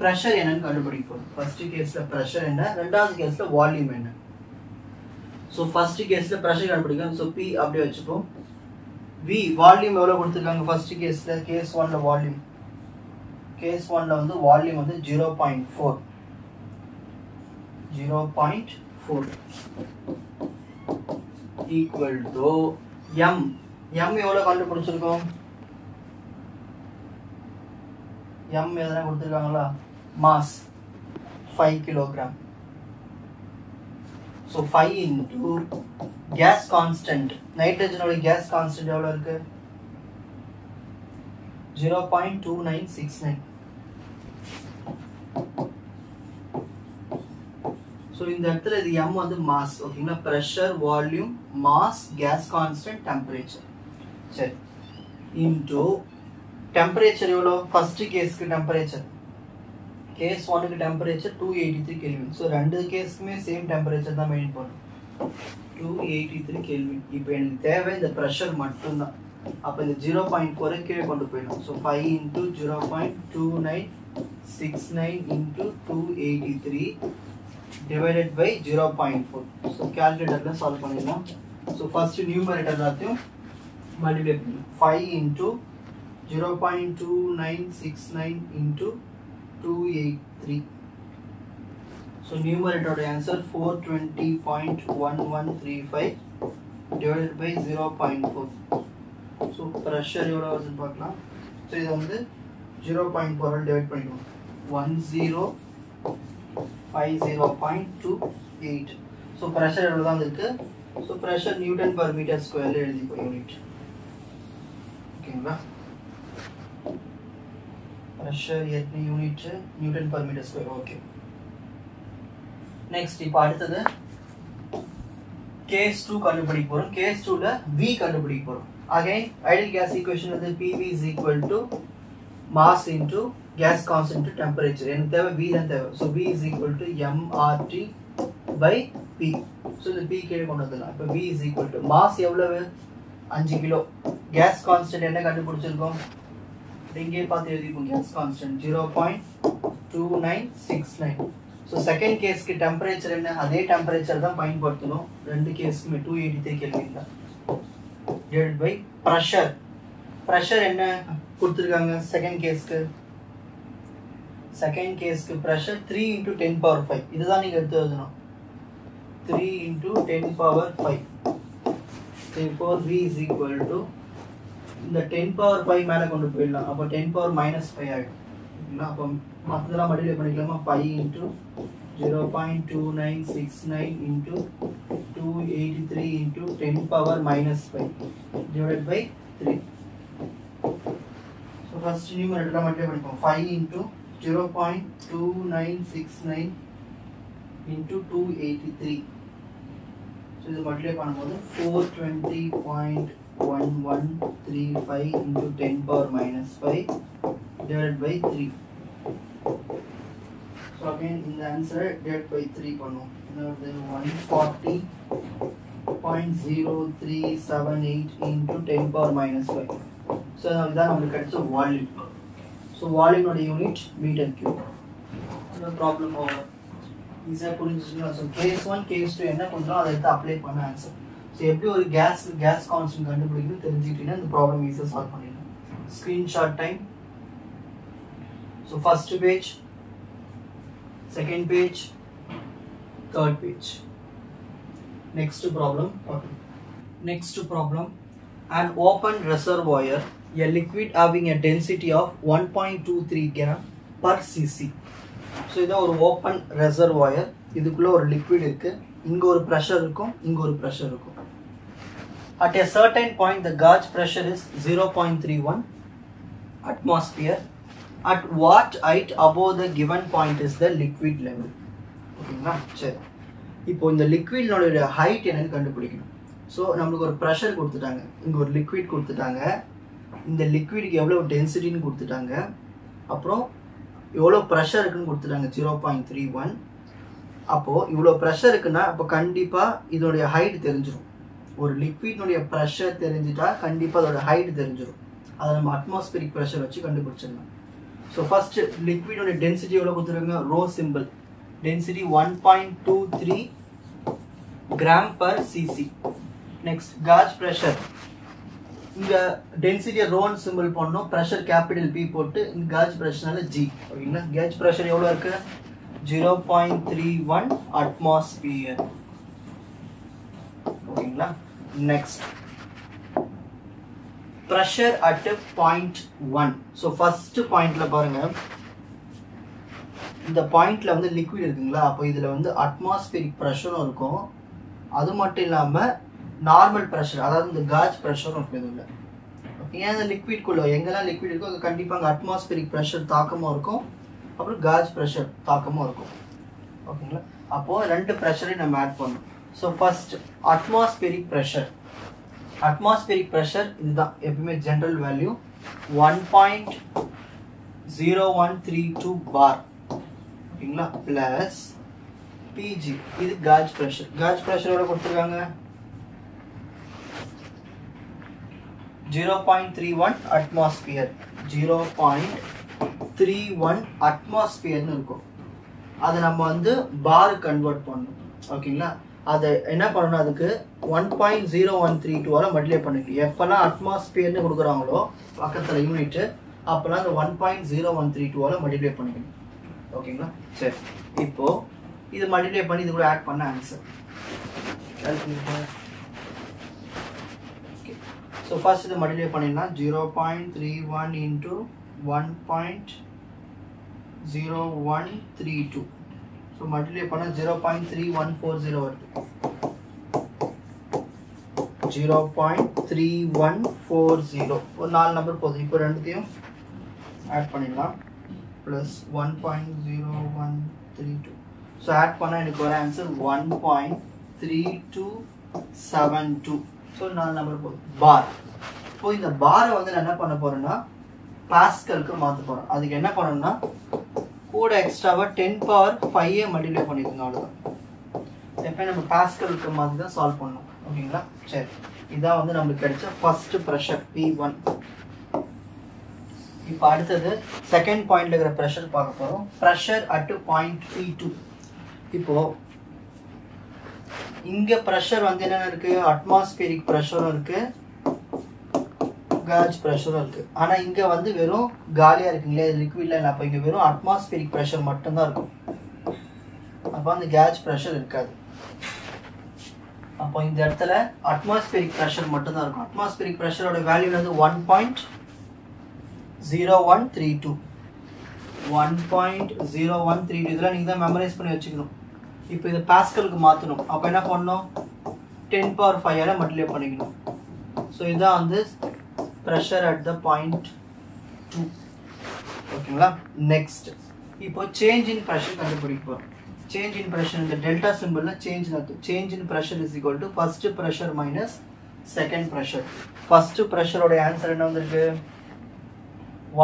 pressure என்னன்னு கண்டுபிடிப்போம். First caseல pressure என்ன, ரெண்டாவது caseல volume என்ன. So first caseல pressure கண்டுபிடிக்கலாம். So P அப்படியே வச்சுப்போம். V volume எவ்வளோ கொடுத்துருக்காங்க first caseல, case 1ல volume, case 1ல வந்து volume வந்து 0.4 equal to M. M எவ்வளோ கண்டுபிடிச்சிருக்கோம், M எதனா கொடுத்துருக்காங்களா, mass 5 kilogram. So 5 into gas constant, நைட்ரஜனோட கேஸ் கான்ஸ்டன்ட் எவ்வளோ இருக்கு 0.2969. ஸோ இந்த இடத்துல இது M வந்து மாஸ். ஓகேங்களா, pressure volume mass case constant temperature. சரி, இன்டூ டெம்பரேச்சர் எவ்வளோ, ஃபர்ஸ்ட் கேஸ்க்கு டெம்பரேச்சர், கேஸ் 1க்கு டெம்பரேச்சர் 283 கெல்வின். ஸோ ரெண்டு கேஸ்க்குமே சேம் டெம்பரேச்சர் தான் மெயின்டைன் பண்ணும், 283 கெல்வின். இப்போ எனக்கு தேவை இந்த ப்ரெஷர் மட்டும்தான். அப்போ இந்த 0.4 கீழே கொண்டு போயிடும். So 5 into 0.2969 into 283 divided by 0.4. So calculator solve பண்ணிடலாம். So first numerator எல்லாத்தையும் multiply பண்ணலாம். 5 into 0.2969 into 283. So numerator answer 420.1135 divided by 0.4. So pressure எவ்வளோ வருதுன்னு பார்க்கலாம். ஸோ இதை வந்து 0.4 டிவைட் பண்ணிடுவோம், 1050.28. ஸோ ப்ரெஷர் எவ்வளோ தான் இருக்கு. So pressure newton per meter ஸ்கொயரில் எழுதிப்போம் யூனிட். ஓகேங்களா, ப்ரெஷர் எத்தனை unit, newton per metre square. Okay, next இப்போ அடுத்தது கேஸ் 2 கண்டுபிடிக்க போகிறோம். கேஸ் 2ல V கண்டுபிடிக்க போகிறோம். அகைன் ஐடியல் கேஸ் ஈக்குவேஷன் வந்து PV is equal to mass into gas constant to temperature. எனக்கு தேவை V தான் தேவை. So V is equal to MRT by P. So இந்த P கீழே கொண்டு வந்துடலாம். இப்போ V is equal to mass எவ்வளவு 5 கிலோ, கேஸ் கான்ஸ்டன்ட் என்ன கண்டுபிடிச்சிருக்கோம், இங்கே பார்த்து எழுதிப்போம், கேஸ் கான்ஸ்டன்ட் 0.2969. ஸோ செகண்ட் கேஸ்க்கு டெம்பரேச்சர் என்ன, அதே டெம்பரேச்சர் தான் பயன்படுத்தணும் ரெண்டு கேஸ்க்குமே, 283 கெல்வின் தான். டிவைடட் பை ப்ரெஷர், ப்ரெஷர் என்ன கொடுத்துருக்காங்க செகண்ட் கேஸ்க்கு ப்ரெஷர் 3 into 10 power 5. இதுதான் நீங்கள் எடுத்து எழுதணும், 3 into 10 power 5. Therefore V is equal to இந்த 10 power 5 மேலே கொண்டு போயிடலாம். அப்போ 10 power minus 5 ஆகிடும். அப்போ மற்றதெல்லாம் மல்டிப்ளை பண்ணிக்கலாமா, 5 into 0.2969 into 283 into 10 power minus 5 divided by 3. So first numerator multiply பண்ணிப்போம், 5 into 0.2969 into 283. So இது மல்டிப்ளை பண்ணும்போது 420.1135 into 10 power minus 5 divided by 3. So again in the answer divided by 3 பண்ணுவோம். Then 140.0378 into 10 power minus 5. So இதான் நமக்கு கிடைச்ச volume. So வால்யூமோட unit meter cube. Problem over, ஈஸியாக புரிஞ்சுச்சுங்களா. ஸோ கேஸ் 1 கேஸ் 2 என்ன பண்ணுறோம் அதை எடுத்து அப்ளை பண்ண ஆன்சர். ஸோ எப்படி ஒரு கேஸ் கான்ஸ்டன்ட் கண்டுபிடிக்கணும் தெரிஞ்சுக்கிட்டீங்கன்னா இந்த ப்ராப்ளம் ஈஸியாக சால்வ் பண்ணிடலாம். screenshot time. So first page, second page, third page. Next problem. Next problem. An open reservoir, a liquid having a density of 1.23 gram per cc. So இது ஒரு open reservoir. இதுக்குள்ள ஒரு liquid இருக்கு. இங்க ஒரு pressure இருக்கும், இங்க ஒரு pressure இருக்கும். At a certain point, the gauge pressure is 0.31 atmosphere. At what height above the given point is the liquid level? ஓகேங்களா? சரி. இப்போ இந்த liquidனோட height என்னன்னு கண்டுபிடிக்கணும். ஸோ நம்மளுக்கு ஒரு ப்ரெஷர் கொடுத்துட்டாங்க, இங்கே ஒரு லிக்விட் கொடுத்துட்டாங்க, இந்த லிக்விடுக்கு எவ்வளோ டென்சிட்டின்னு கொடுத்துட்டாங்க, அப்புறம் எவ்வளோ ப்ரெஷர் இருக்குன்னு கொடுத்துட்டாங்க 0.31. அப்போது இவ்வளோ ப்ரெஷர் இருக்குன்னா அப்போ கண்டிப்பாக இதோடைய ஹைட் தெரிஞ்சிடும். ஒரு லிக்விட்னுடைய ப்ரெஷர் தெரிஞ்சிட்டா கண்டிப்பாக அதோட ஹைட் தெரிஞ்சிடும். அதை நம்ம அட்மாஸ்பியரிக் ப்ரெஷர் வச்சு கண்டுபிடிச்சிடலாம். ஸோ ஃபஸ்ட்டு லிக்விடோடைய டென்சிட்டி எவ்வளோ கொடுத்துருக்காங்க, rho symbol, density 1.23 gram per cc. Next gauge pressure, இங்கே டென்சிட்டியை ரோன் சிம்பிள் பண்ணோம், ப்ரெஷர் கேபிட்டல் பி போட்டு இங்கே காஜ் ப்ரெஷர்னால ஜி. ஓகேங்களா? கேஜ் ப்ரெஷர் எவ்வளோ இருக்கு, 0.31 அட்மாஸ்பியர். ஓகேங்களா? Next pressure at point 1. So first பாயிண்ட்ல பாருங்க, இந்த பாயிண்ட்ல வந்து லிக்விட் இருக்குங்களா, அப்போ இதில் வந்து அட்மாஸ்பியரிக் ப்ரெஷரும் இருக்கும், அது மட்டும் இல்லாமல் நார்மல் ப்ரெஷர், அதாவது இந்த காஜ் ப்ரெஷரும் இருக்கும் இதில். ஏன் இந்த லிக்விட்குள்ள எங்கெல்லாம் லிக்விட் இருக்கோ அங்கே கண்டிப்பாக அங்கே அட்மாஸ்பியரிக் ப்ரெஷர் தாக்கமும் இருக்கும், அப்புறம் காஜ் ப்ரெஷர் தாக்கமும் இருக்கும். ஓகேங்களா? அப்போது ரெண்டு ப்ரெஷரையும் நம்ம ஆட் பண்ணணும். So first atmospheric pressure. Atmospheric pressure இதுதான் எப்பவுமே ஜென்ரல் வேல்யூ 1.0132 பார். ஓகேங்களா? ப்ளஸ் பிஜி, இது காஜ் ப்ரெஷர். காஜ் ப்ரெஷரோட கொடுத்துருக்காங்க 0.31 அட்மாஸ்பியர். 0.31 அட்மாஸ்பியர்னு இருக்கும். அதை நம்ம வந்து பார் கன்வெர்ட் பண்ணணும். ஓகேங்களா? அதை என்ன பண்ணணும், அதுக்கு 1.0132 வரை மல்டிப்ளை பண்ணிக்கணும். எப்பெல்லாம் அட்மாஸ்பியர்னு கொடுக்குறாங்களோ பக்கத்தில் யூனிட்டு, அப்போல்லாம் அந்த 1.0132 வரை மல்டிப்ளை பண்ணிக்கணும். ஓகேங்களா? சரி, இப்போ இது மல்டிப்ளை பண்ணி இது கூட ஆட் பண்ண ஆன்சர். ஸோ ஃபர்ஸ்ட் இது மல்டிப்ளை பண்ணிடலாம். 0.31 இன்ட்டு 1.0132. ஸோ மல்டிப்ளை பண்ணால் 0.3140 வருது. 0.3140 ஒரு 4 நம்பர் போதும். இப்போ ரெண்டுத்தையும் ஆட் பண்ணிடலாம். ப்ளஸ் 1.0132. ஸோ ஆட் பண்ணால் எனக்கு வர ஆன்சர் 1.3272. ஸோ 4 நம்பர் போதும். பார். இப்போ இந்த பாரை வந்து நான் என்ன பண்ண போறேன்னா பாஸ்கலுக்கு மாற்ற போறேன். அதுக்கு என்ன பண்ணணும்னா கூட எக்ஸ்ட்ராவா 10⁵ மல்டிப்ளை பண்ணிக்கோங்க, அவ்வளோதான். எப்போ நம்ம பாஸ்கலுக்கு மாற்றி தான் சால்வ் பண்ணணும். ஓகேங்களா? சரி, இதான் வந்து நம்மளுக்கு கிடைச்ச ஃபர்ஸ்ட் ப்ரெஷர் P1. இப்போ அடுத்தது செகண்ட் பாயிண்ட்ல இருக்கிற ப்ரெஷர் பார்க்க போறோம். Pressure at point P2. இப்போ இங்க ப்ரெஷர் வந்து என்னென்ன இருக்கு, அட்மாஸ்பியரிக் ப்ரெஷரும் இருக்கு, காஜ் ப்ரெஷரும் இருக்கு. ஆனா இங்க வந்து வெறும் காலியா இருக்குங்களே, லிக்விட்ல இல்லை. அப்போ இங்க வெறும் அட்மாஸ்பியரிக் ப்ரெஷர் மட்டும்தான் இருக்கும். அப்போ அந்த கேஜ் ப்ரெஷர் இருக்காது. அப்போ இந்த இடத்துல அட்மாஸ்பியரிக் ப்ரெஷர் மட்டும்தான் இருக்கும். அட்மாஸ்பியரிக் ப்ரெஷரோட வேல்யூ வந்து 1.0132. 1.0132 இதெல்லாம் நீங்க தான் மெமரைஸ் பண்ணி வச்சுக்கணும். இப்போ இதை பாஸ்கலுக்கு மாற்றணும். அப்போ என்ன பண்ணணும், 10⁵ மல்டிப்ளை பண்ணிக்கணும். ஸோ இதுதான் வந்து ப்ரெஷர் அட் த பாயிண்ட் 2. ஓகேங்களா? நெக்ஸ்ட் இப்போ சேஞ்ச் இன் ப்ரெஷர் கண்டுபிடிக்க போகிறோம். சேஞ்ச் இன் ப்ரெஷர் இந்த டெல்டா சிம்பிள்ல சேஞ்ச் நடக்கும். Change in pressure is equal to first pressure minus second pressure. First ப்ரெஷரோட ஆன்சர் என்ன வந்திருக்கு,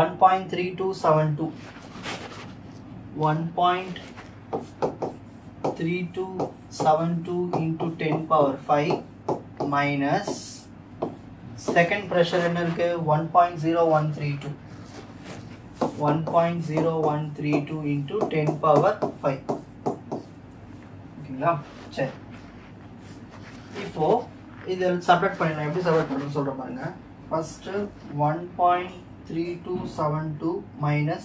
1.3272. 1.3272 into 10⁵ minus second pressure என்ன இருக்கு 1.0132. 1.0132 into 10⁵. ஓகேங்களா? சரி, இப்போ இதில் சப்ரேட் பண்ணிடலாம். எப்படி சப்ரேட் பண்ணணும்னு சொல்கிறேன் பாருங்க. ஃபர்ஸ்ட் 1.32 1.3272 minus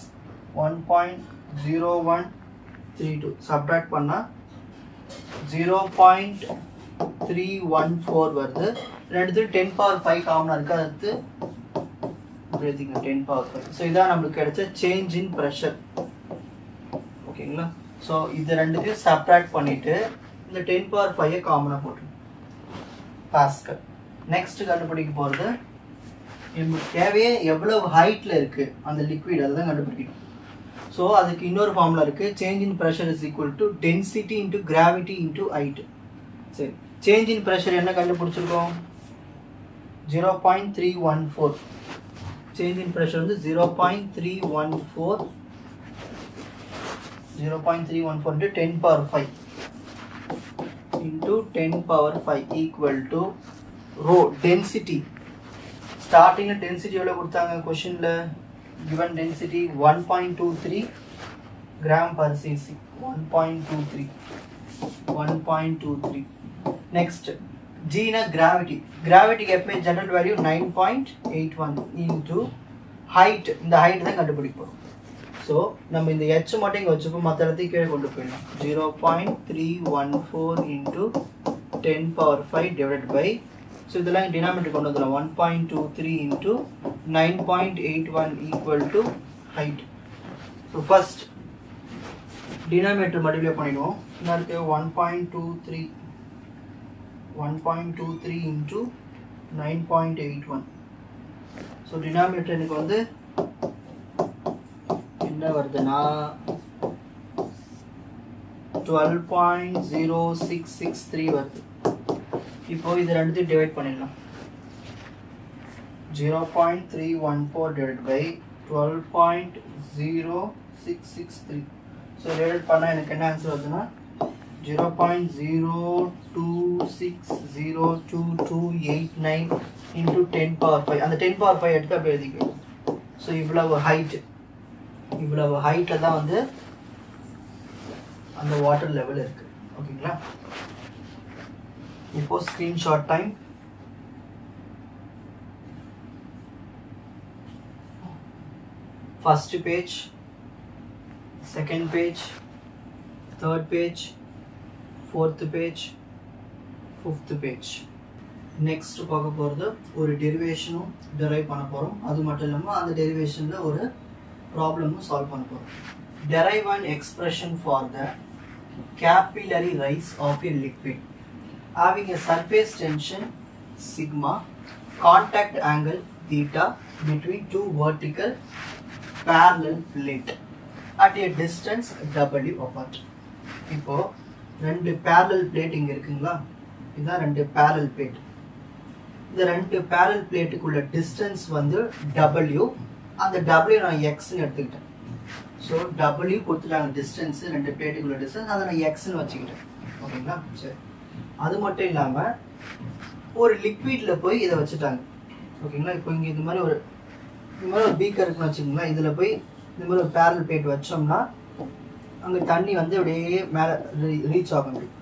1.0132 subtract பண்ணா 0.314 வருது. ரெண்டுத்துல 10 power 5 காமனா இருக்கு. அடுத்து எழுதிங்க 10 power 5. ஸோ இதான் நம்மளுக்கு கிடைச்ச சேஞ்ச் இன் ப்ரெஷர். ஓகேங்களா? ஸோ இது ரெண்டுத்தையும் சப்ட்ராக்ட் பண்ணிட்டு இந்த 10 power 5 காமனா போட்டு பாஸ்கல். நெக்ஸ்ட் கண்டுபிடிக்க போகிறது நமக்கு தேவையே எவ்வளவு ஹைட்டில் இருக்குது அந்த லிக்விட், அதை தான் கண்டுபிடிக்கணும். ஸோ அதுக்கு இன்னொரு ஃபார்முலா இருக்குது. Change in pressure is equal to density into gravity into height. சரி, சேஞ்ச் இன் ப்ரெஷர் என்ன கண்டுபிடிச்சிருக்கோம்? 0.314. சேஞ்ச் இன் ப்ரெஷர் வந்து 0.314 into 10 power 5 into 10 power 5 equal to rho density. Starting density எவ்வளவு கொடுத்தாங்க क्वेश्चनல? given density 1.23 gram per cc. 1.23. Next G na gravity. Gravity எப்பமே general value 9.81 into height. இந்த height தான் கண்டுபிடிக்க போறோம். ஸோ நம்ம இந்த h மட்டும் இங்கே வச்சுப்போம், மற்ற இடத்துக்கு கீழே கொண்டு போயிடலாம். 0.314 into 10 power 5 divided by, so இதெல்லாம் டினாமினேட்டர் கொண்டு வந்துடலாம். 1.23 into 9.81 equal to height. So first denominator multiply பண்ணிடுவோம். என்ன இருக்கு? 1.23 into 9.81. ஸோ டினாமினேட்டர் எனக்கு வந்து என்ன வருதுன்னா 12.0663 வருது. இப்போ இது ரெண்டுத்தையும் டிவைட் பண்ணிடலாம். 0.314 divided by 12.0663. ஸோ டிவைட் பண்ணால் எனக்கு என்ன ஆன்சர் வருதுன்னா 0.0260229 into 10 power 5. அந்த 10 power 5 எடுத்து அப்படி எழுதிக்கலாம். ஸோ இவ்வளவு ஹைட்டில் தான் வந்து அந்த வாட்டர் லெவல் இருக்கு. ஓகேங்களா? இப்போ screenshot time. First page, second page, third page, fourth page, fifth page. Next பார்க்க போகிறது ஒரு டெரிவேஷனும் டெரைவ் பண்ண போகிறோம். அது மட்டும் இல்லாமல் அந்த டெரிவேஷனில் ஒரு ப்ராப்ளமும் சால்வ் பண்ண போகிறோம். Derive an expression for the capillary rise of a liquid having a surface tension sigma, contact angle theta between two vertical parallel plate at a distance W apart. இப்போ ரெண்டு parallel plate இங்க இருக்குங்களா? இதுதான் ரெண்டு parallel plate. இந்த ரெண்டு parallel plateக்குள்ள distance வந்து W. அந்த W நான் x ன்னு எடுத்துக்கிட்டேன். ஸோ W கொடுத்துட்டாங்க டிஸ்டன்ஸ், ரெண்டு பிளேட்டுக்குள்ள டிஸ்டன்ஸ், அதை நான் எக்ஸ்ன்னு வச்சுக்கிட்டேன். ஓகேங்களா? சரி, அது மட்டும் இல்லாமல் ஒரு லிக்விடில் போய் இதை வச்சுட்டாங்க. ஓகேங்களா? இப்போ இங்கே இது மாதிரி ஒரு பீக்கர் இருக்குன்னு வச்சுக்கோங்களேன். இதில் போய் இந்த மாதிரி ஒரு பேரல் பிளேட் வச்சோம்னா அங்கே தண்ணி வந்து அப்படியே மேலே ரீச் ஆக முடியும்.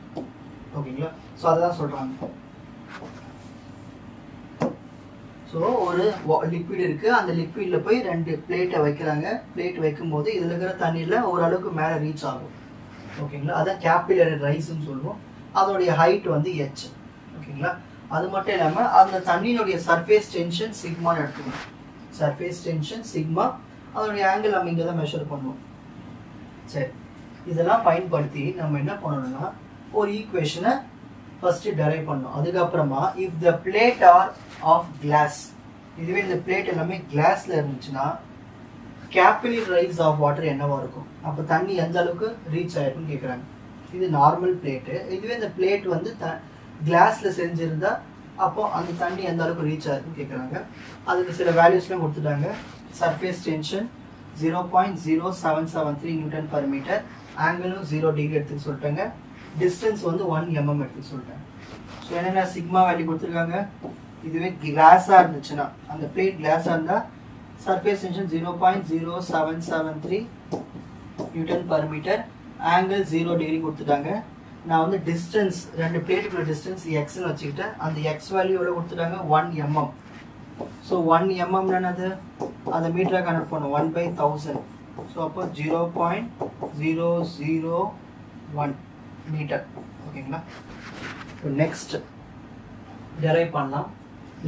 ஓகேங்களா? ஸோ அதை தான் சொல்கிறாங்க. ஸோ ஒரு லிக்விட் இருக்குது, அந்த லிக்விடில் போய் ரெண்டு பிளேட்டை வைக்கிறாங்க. பிளேட் வைக்கும்போது இதில் இருக்கிற தண்ணியில் ஓரளவுக்கு மேலே ரீச் ஆகும். ஓகேங்களா? அதான் கேபில்லரி ரைஸ்ன்னு சொல்லுவோம். அதோடைய ஹைட் வந்து h. ஓகேங்களா? அது மட்டும் இல்லாமல் அந்த தண்ணியினுடைய சர்ஃபேஸ் டென்ஷன் சிக்மான்னு எடுத்துக்கணும். சர்ஃபேஸ் டென்ஷன் சிக்மா, அதோடைய ஆங்கிள் நம்ம இங்கே தான் மெஷர் பண்ணுவோம். சரி, இதெல்லாம் பயன்படுத்தி நம்ம என்ன பண்ணணும்னா ஒரு ஈக்குவேஷனை ஃபர்ஸ்ட் டெரைவ் பண்ணணும். அதுக்கப்புறமா if the plate are of glass, இதுவே இந்த பிளேட் எல்லாமே கிளாஸ்ல இருந்துச்சுன்னா கேபில்லரி ரைஸ் ஆஃப் வாட்டர் என்னவா இருக்கும்? அப்போ தண்ணி எந்த அளவுக்கு ரீச் ஆயிருக்குன்னு கேட்குறாங்க. இது நார்மல் பிளேட்டு. இதுவே இந்த பிளேட் வந்து கிளாஸ்ல செஞ்சிருந்தா அப்போ அந்த தண்ணி எந்த அளவுக்கு ரீச் ஆயிருக்குன்னு கேட்குறாங்க. அதுக்கு சில வேல்யூஸ்லாம் கொடுத்துட்டாங்க. Surface tension 0.0773 newton per meter, ஆங்கிளும் 0 டிகிரி எடுத்துக்க சொல்லிட்டாங்க. டிஸ்டன்ஸ் வந்து 1 mm எடுத்துக்க சொல்லிட்டாங்க. ஸோ என்னென்ன சிக்மா வேல்யூ கொடுத்துருக்காங்க. இதுவே கிளாஸாக இருந்துச்சுன்னா, அந்த பிளேட் கிளாஸாக இருந்தால் surface tension 0.0773 newton per metre, angle 0 degree கொடுத்துட்டாங்க. நான் வந்து டிஸ்டன்ஸ், ரெண்டு பிளேட்டுக்குள்ள டிஸ்டன்ஸ் எக்ஸ்ன்னு வச்சுக்கிட்டேன். அந்த எக்ஸ் வேல்யூ எவ்வளோ கொடுத்துட்டாங்க? 1 mm. ஸோ 1 mm என்னது? அந்த மீட்டரை கன்வெர்ட் பண்ணும் 1/1000. ஸோ அப்போ 0.001 மீட்டர். ஓகேங்களா? நெக்ஸ்ட் டெரைவ் பண்ணலாம்.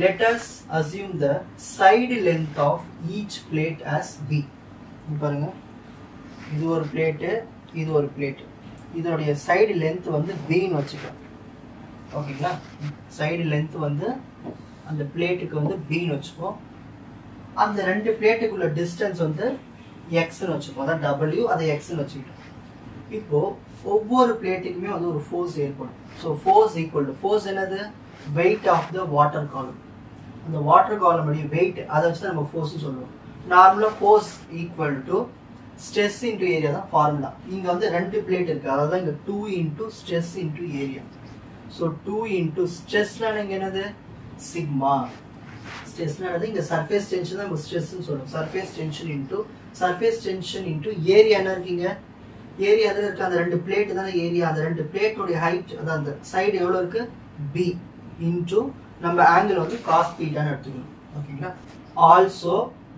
Let us assume the side length of each plate as b. பாருங்க, இது ஒரு பிளேட்டு, இது ஒரு பிளேட்டு. இதோடைய சைடு லென்த் வந்து b ன்னு வச்சுக்கலாம். ஓகேங்களா? சைடு லென்த் வந்து அந்த பிளேட்டுக்கு வந்து b ன்னு வச்சுப்போம். அந்த ரெண்டு பிளேட்டுக்குள்ள டிஸ்டன்ஸ் வந்து x ன்னு வச்சுப்போம். அதான் w, அதை x ன்னு வச்சுக்கிட்டோம். இப்போ ஒவ்வொரு பிளேட்டுக்குமே வந்து ஒரு ஃபோர்ஸ் ஏற்படும். So force equal to force என்னது? வெயிட் ஆஃப் த வாட்டர் காலம். அந்த வாட்டர் காலம் உடைய வெயிட், அதை வச்சு நம்ம ஃபோர்ஸ் சொல்லுவோம். நார்மலாக force equal to stress into area தான் ஃபார்முலா. இங்கே வந்து ரெண்டு பிளேட் இருக்கு, அதாவது இங்கே 2 into stress into area. So 2 into ஸ்ட்ரெஸ்னா இங்கே என்னது? சிக்மா. ஸ்ட்ரெஸ்னா இங்கே சர்ஃபேஸ் டென்ஷன் தான் நம்ம ஸ்ட்ரெஸ்ன்னு சொல்லுவோம். சர்ஃபேஸ் டென்ஷன் இன்டூ ஏரியா என்ன இருக்கீங்க? ஏரியா அதில் இருக்கு, அந்த ரெண்டு பிளேட் தானே ஏரியா. அந்த ரெண்டு பிளேட்டோடைய ஹைட், அதான் அந்த சைடு எவ்வளோ இருக்கு? b இன்டூ நம்ம ஆங்கிள் வந்து cos θன்னு எடுத்துக்கணும். ஓகேங்களா? ஆல்சோ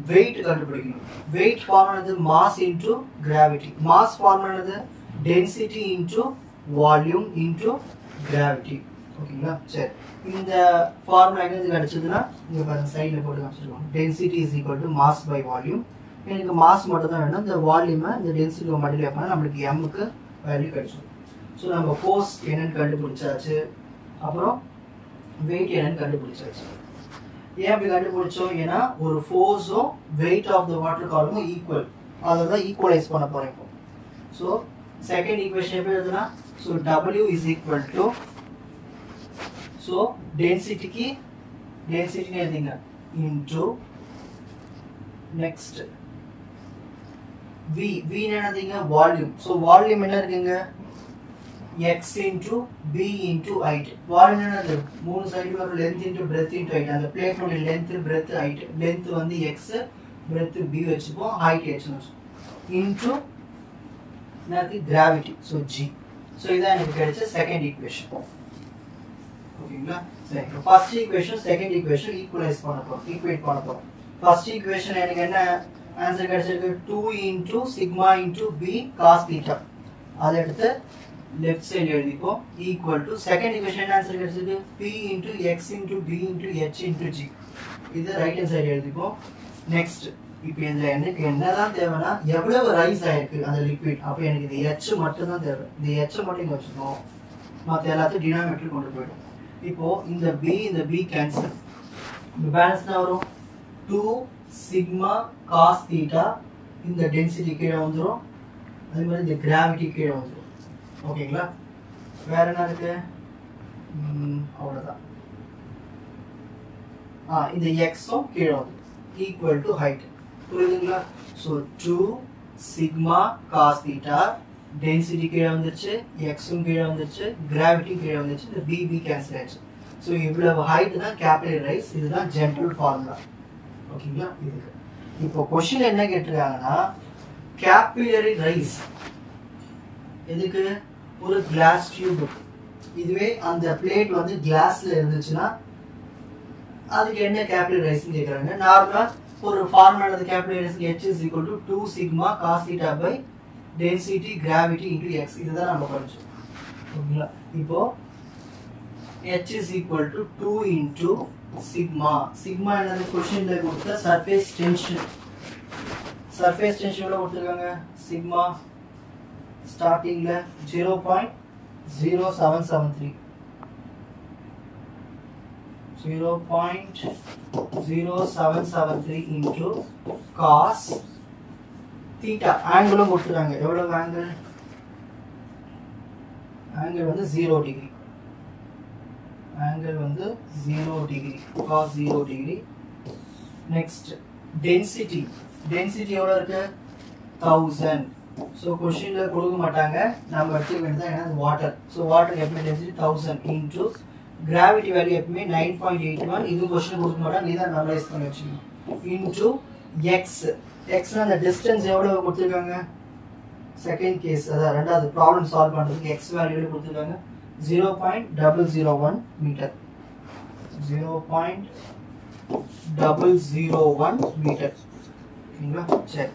வெயிட் கண்டுபிடிக்கணும். வெயிட் ஃபார்முலா என்னது? Mass into gravity. Mass formula என்னது? Density into volume into gravity. ஓகேங்களா? சரி, இந்த ஃபார்முலா எங்க கிடைச்சதுன்னா இங்க பாருங்க, சைடுல போட்டு காமிச்சிருக்கோம். Density is equal to mass by volume. எனக்கு மாஸ் மட்டும் தான் வேணும். இந்த வால்யூமை இந்த டென்சிட்டியை மல்டிப்ளை பண்ணா நம்மளுக்கு m-க்கு வேல்யூ கிடைச்சிடும். ஸோ நம்ம ஃபோர்ஸ் என்னன்னு கண்டுபிடிச்சாச்சு, அப்புறம் வெயிட் என்னன்னு கண்டுபிடிச்சாச்சு. ஏன் அப்படி கண்டுபிடிச்சோம்? ஏன்னா ஒரு ஃபோர்ஸும் வெயிட் ஆஃப் த வாட்டர் காலமும் ஈக்குவல், அதை தான் ஈக்குவலைஸ் பண்ண போறோம் இப்போ. ஸோ செகண்ட் ஈக்குவேஷன் எப்படி எழுதுனா? So W is equal to, so டென்சிட்டிக்கு டென்சிட்டின்னு எழுதிங்க, இன்டூ நெக்ஸ்ட் V. V என்னதுங்க? வால்யூம். ஸோ வால்யூம் என்ன இருக்குங்க? x into b into height. Volume என்னது? மூணு சைடுல ஒரு length into breadth into height. அந்த பிளேட்டோட லெந்த், breadth, height. லெந்த் வந்து x, breadth b வச்சுப்போம், height h வச்சுப்போம். into என்னது? gravity. So g. ஸோ இதான் எனக்கு கிடைச்ச செகண்ட் ஈக்குவேஷன். ஓகேங்களா? சரி, first equation second equation equalise பண்ண போறோம், ஈக்குவேட் பண்ண போறோம். ஃபர்ஸ்ட் ஈக்குவேஷன் எனக்கு என்ன ஆன்சர் கிடைச்சிருக்கு? 2 into sigma into b cos theta. அதை எடுத்து லெஃப்ட் சைடு எழுதிப்போம், ஈக்குவல் டு செகண்ட் ஈக்குவேஷன் என்ன ஆன்சர் கிடைச்சிருக்கு? p into x into b into h into g. இது ரைட் ஹேண்ட் சைடு எழுதிப்போம். நெக்ஸ்ட் இப்போ இதுல எனக்கு என்னதான் தேவைன்னா எவ்வளவு ரைஸ் ஆயிருக்கு அந்த லிக்விட். அப்போ எனக்கு இது h மட்டும் தான் தேவை. இந்த h மட்டும் இங்க வச்சுக்கணும், மற்ற எல்லாத்தையும் டினாமினேட்டர் கொண்டு போயிடும். இப்போ இந்த b கேன்சல், இந்த பேலன்ஸ் தான் வரும் 2 sigma cos theta. இந்த டென்சிட்டி கீழே வந்துடும், அதே மாதிரி இந்த கிராவிட்டி கீழே வந்துடும். ஓகேங்களா? வேற என்ன இருக்கு? அவ்வளவுதான். இந்த எக்ஸும் கீழே வந்து ஈக்குவல் டு ஹைட். புரியுதுங்களா? So 2 sigma cos theta, density கீழே வந்துருச்சு, எக்ஸும் கீழே வந்துருச்சு, கிராவிட்டி கீழே வந்துருச்சு, இந்த b கேன்சல் ஆயிடுச்சு. ஸோ இவ்வளவு ஹைட் தான் கேபிலரி ரைஸ். இதுதான் ஜென்ரல் ஃபார்முலா. ஓகேங்களா? இதுக்கு இப்போ கொஸ்டின் என்ன கேட்டிருக்காங்கன்னா, கேபிலரி ரைஸ் எதுக்கு? ஒரு கிளாஸ் டியூப். இதுவே அந்த பிளேட் வந்து கிளாஸ்ல இருந்துச்சுன்னா அதுக்கு என்ன கேபிலரி ரைஸ் கேக்குறாங்க. நார்மலா ஒரு ஃபார்முலா அந்த capillary rice h is equal to 2 sigma cos theta by density gravity into x. இதுதான் நம்ம படிச்சோம். ஓகேங்களா? இப்போ h is equal to 2 into sigma. sigma என்னது? क्वेश्चनல கொடுத்த சர்ஃபேஸ் டென்ஷன். சர்ஃபேஸ் டென்ஷன் எவ்வளவு கொடுத்திருக்காங்க? sigma ஸ்டார்டிங்ல 0.0773 0.0773 into cos theta. ஆங்கிளும் கொடுத்திருக்காங்க. எவ்வளவு ஆங்கிள்? ஆங்கிள் வந்து 0 டிகிரி. ஆங்கிள் வந்து 0 degree, cos 0 degree. Next density. Density எவ்வளவு இருக்கு? 1000. ஸோ கொஸ்டின்ல கொடுக்க மாட்டாங்க, நம்ம எடுத்துக்க வேண்டியது என்ன? வாட்டர். ஸோ வாட்டர் எப்பவுமே டென்சிட்டி 1000 இன்டூ கிராவிட்டி வேல்யூ எப்பவுமே 9.81. இது கொஸ்டின் கொடுக்க மாட்டாங்க, இதை அனலைஸ் பண்ணி வச்சுக்கணும். Into X. எக்ஸ்னா அந்த டிஸ்டன்ஸ் எவ்வளவு கொடுத்துருக்காங்க? செகண்ட் கேஸ், அதாவது ரெண்டாவது ப்ராப்ளம் சால்வ் பண்ணுறதுக்கு எக்ஸ் வேல்யூ கொடுத்துருக்காங்க 0.001 மீட்டர். 0.001 மீட்டர். ஓகேங்களா சரி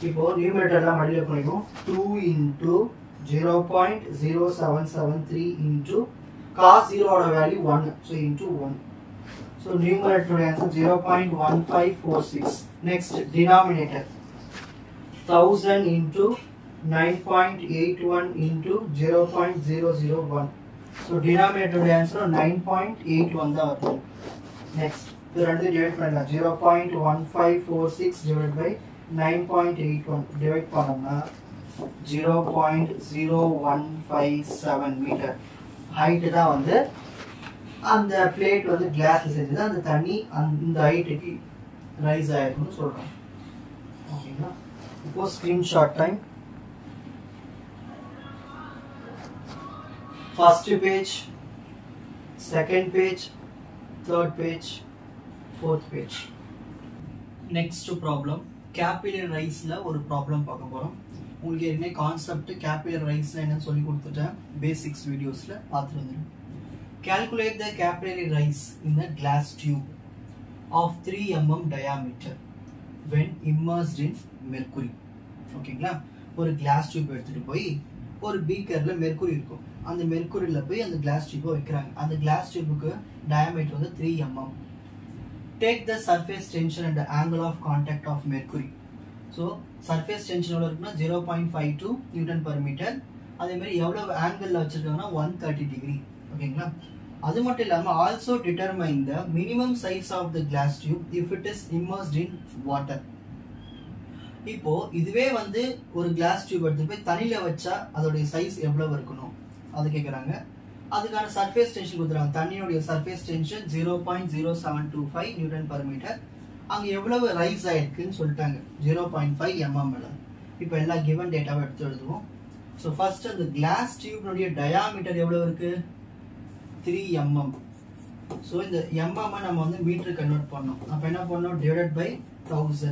இப்போ நியூமரேட்டர்லாம் மல்டிப்ளை பண்ணிடுவோம் 2 into 0.0773 into cos 0 ஓட value 1 so into 1 so numerator answer 0.1546 next denominator 1000 into 9.81 into 0.001 so denominator answer 9.81 தான் வரும் next இது ரெண்டு டிவைட் பண்ணலாம் 0.1546 divided by 9.81 divide பண்ணோம்னா 0.0157 மீட்டர் ஹைட் தான் வந்து அந்த பிளேட் வந்து கிளாஸ்ல செஞ்சது அந்த தண்ணி அந்த ஹைட்டுக்கு ரைஸ் ஆயிருக்குன்னு சொல்றோம் ஓகேங்களா இப்போ screenshot time first page second page third page fourth page next problem capillary rise ல ஒரு ப்ராப்ளம் பார்க்க போறோம் உங்களுக்கு ஏற்கனவே கான்செப்ட் capillary rise ல என்னன்னு சொல்லி கொடுத்துட்டேன் பேசிக்ஸ் வீடியோஸ்ல பார்த்துட்டு வந்துருங்க calculate the capillary rise in a glass tube of 3 mm diameter when immersed in mercury ஓகேங்களா ஒரு கிளாஸ் டியூப் எடுத்துட்டு போய் ஒரு பீக்கர்ல மெர்க்குரி இருக்கும் அந்த மெர்க்குரியில போய் அந்த கிளாஸ் டியூபை வைக்கிறாங்க அந்த கிளாஸ் டியூபுக்கு டயாமீட்டர் வந்து 3 mm take the surface tension and the angle of contact of mercury so surface tension எவ்வளவு இருக்குன்னா 0.52 Newton per meter அதே மாதிரி எவ்வளவு angle ல வச்சிருக்காங்கன்னா 130 degree ஓகேங்களா அது மட்டும் இல்லாம also determine the minimum size of the glass tube if it is immersed in water இப்போ இதுவே வந்து ஒரு கிளாஸ் டியூப் எடுத்து போய் தண்ணில வச்சா அதோட சைஸ் எவ்வளவு இருக்கணும் அது கேக்குறாங்க அதுக்கான சர்ஃபேஸ் டென்ஷன் கொடுத்துறாங்க தண்ணியோட surface tension 0.0725 newton per metre அங்க எவ்வளவு ரைஸ் ஆயிருக்குன்னு சொல்லிட்டாங்க 0.5 mm இப்போ எல்லா given டேட்டாவை எடுத்து எழுதுவோம் சோ ஃபர்ஸ்ட் அந்த கிளாஸ் டியூப்னுடைய டயாமீட்டர் எவ்வளவு இருக்கு 3 mm சோ இந்த mm நம்ம வந்து மீட்டர் கன்வர்ட் பண்ணனும் அப்ப என்ன பண்ணனும் டிவைடட் பை 1000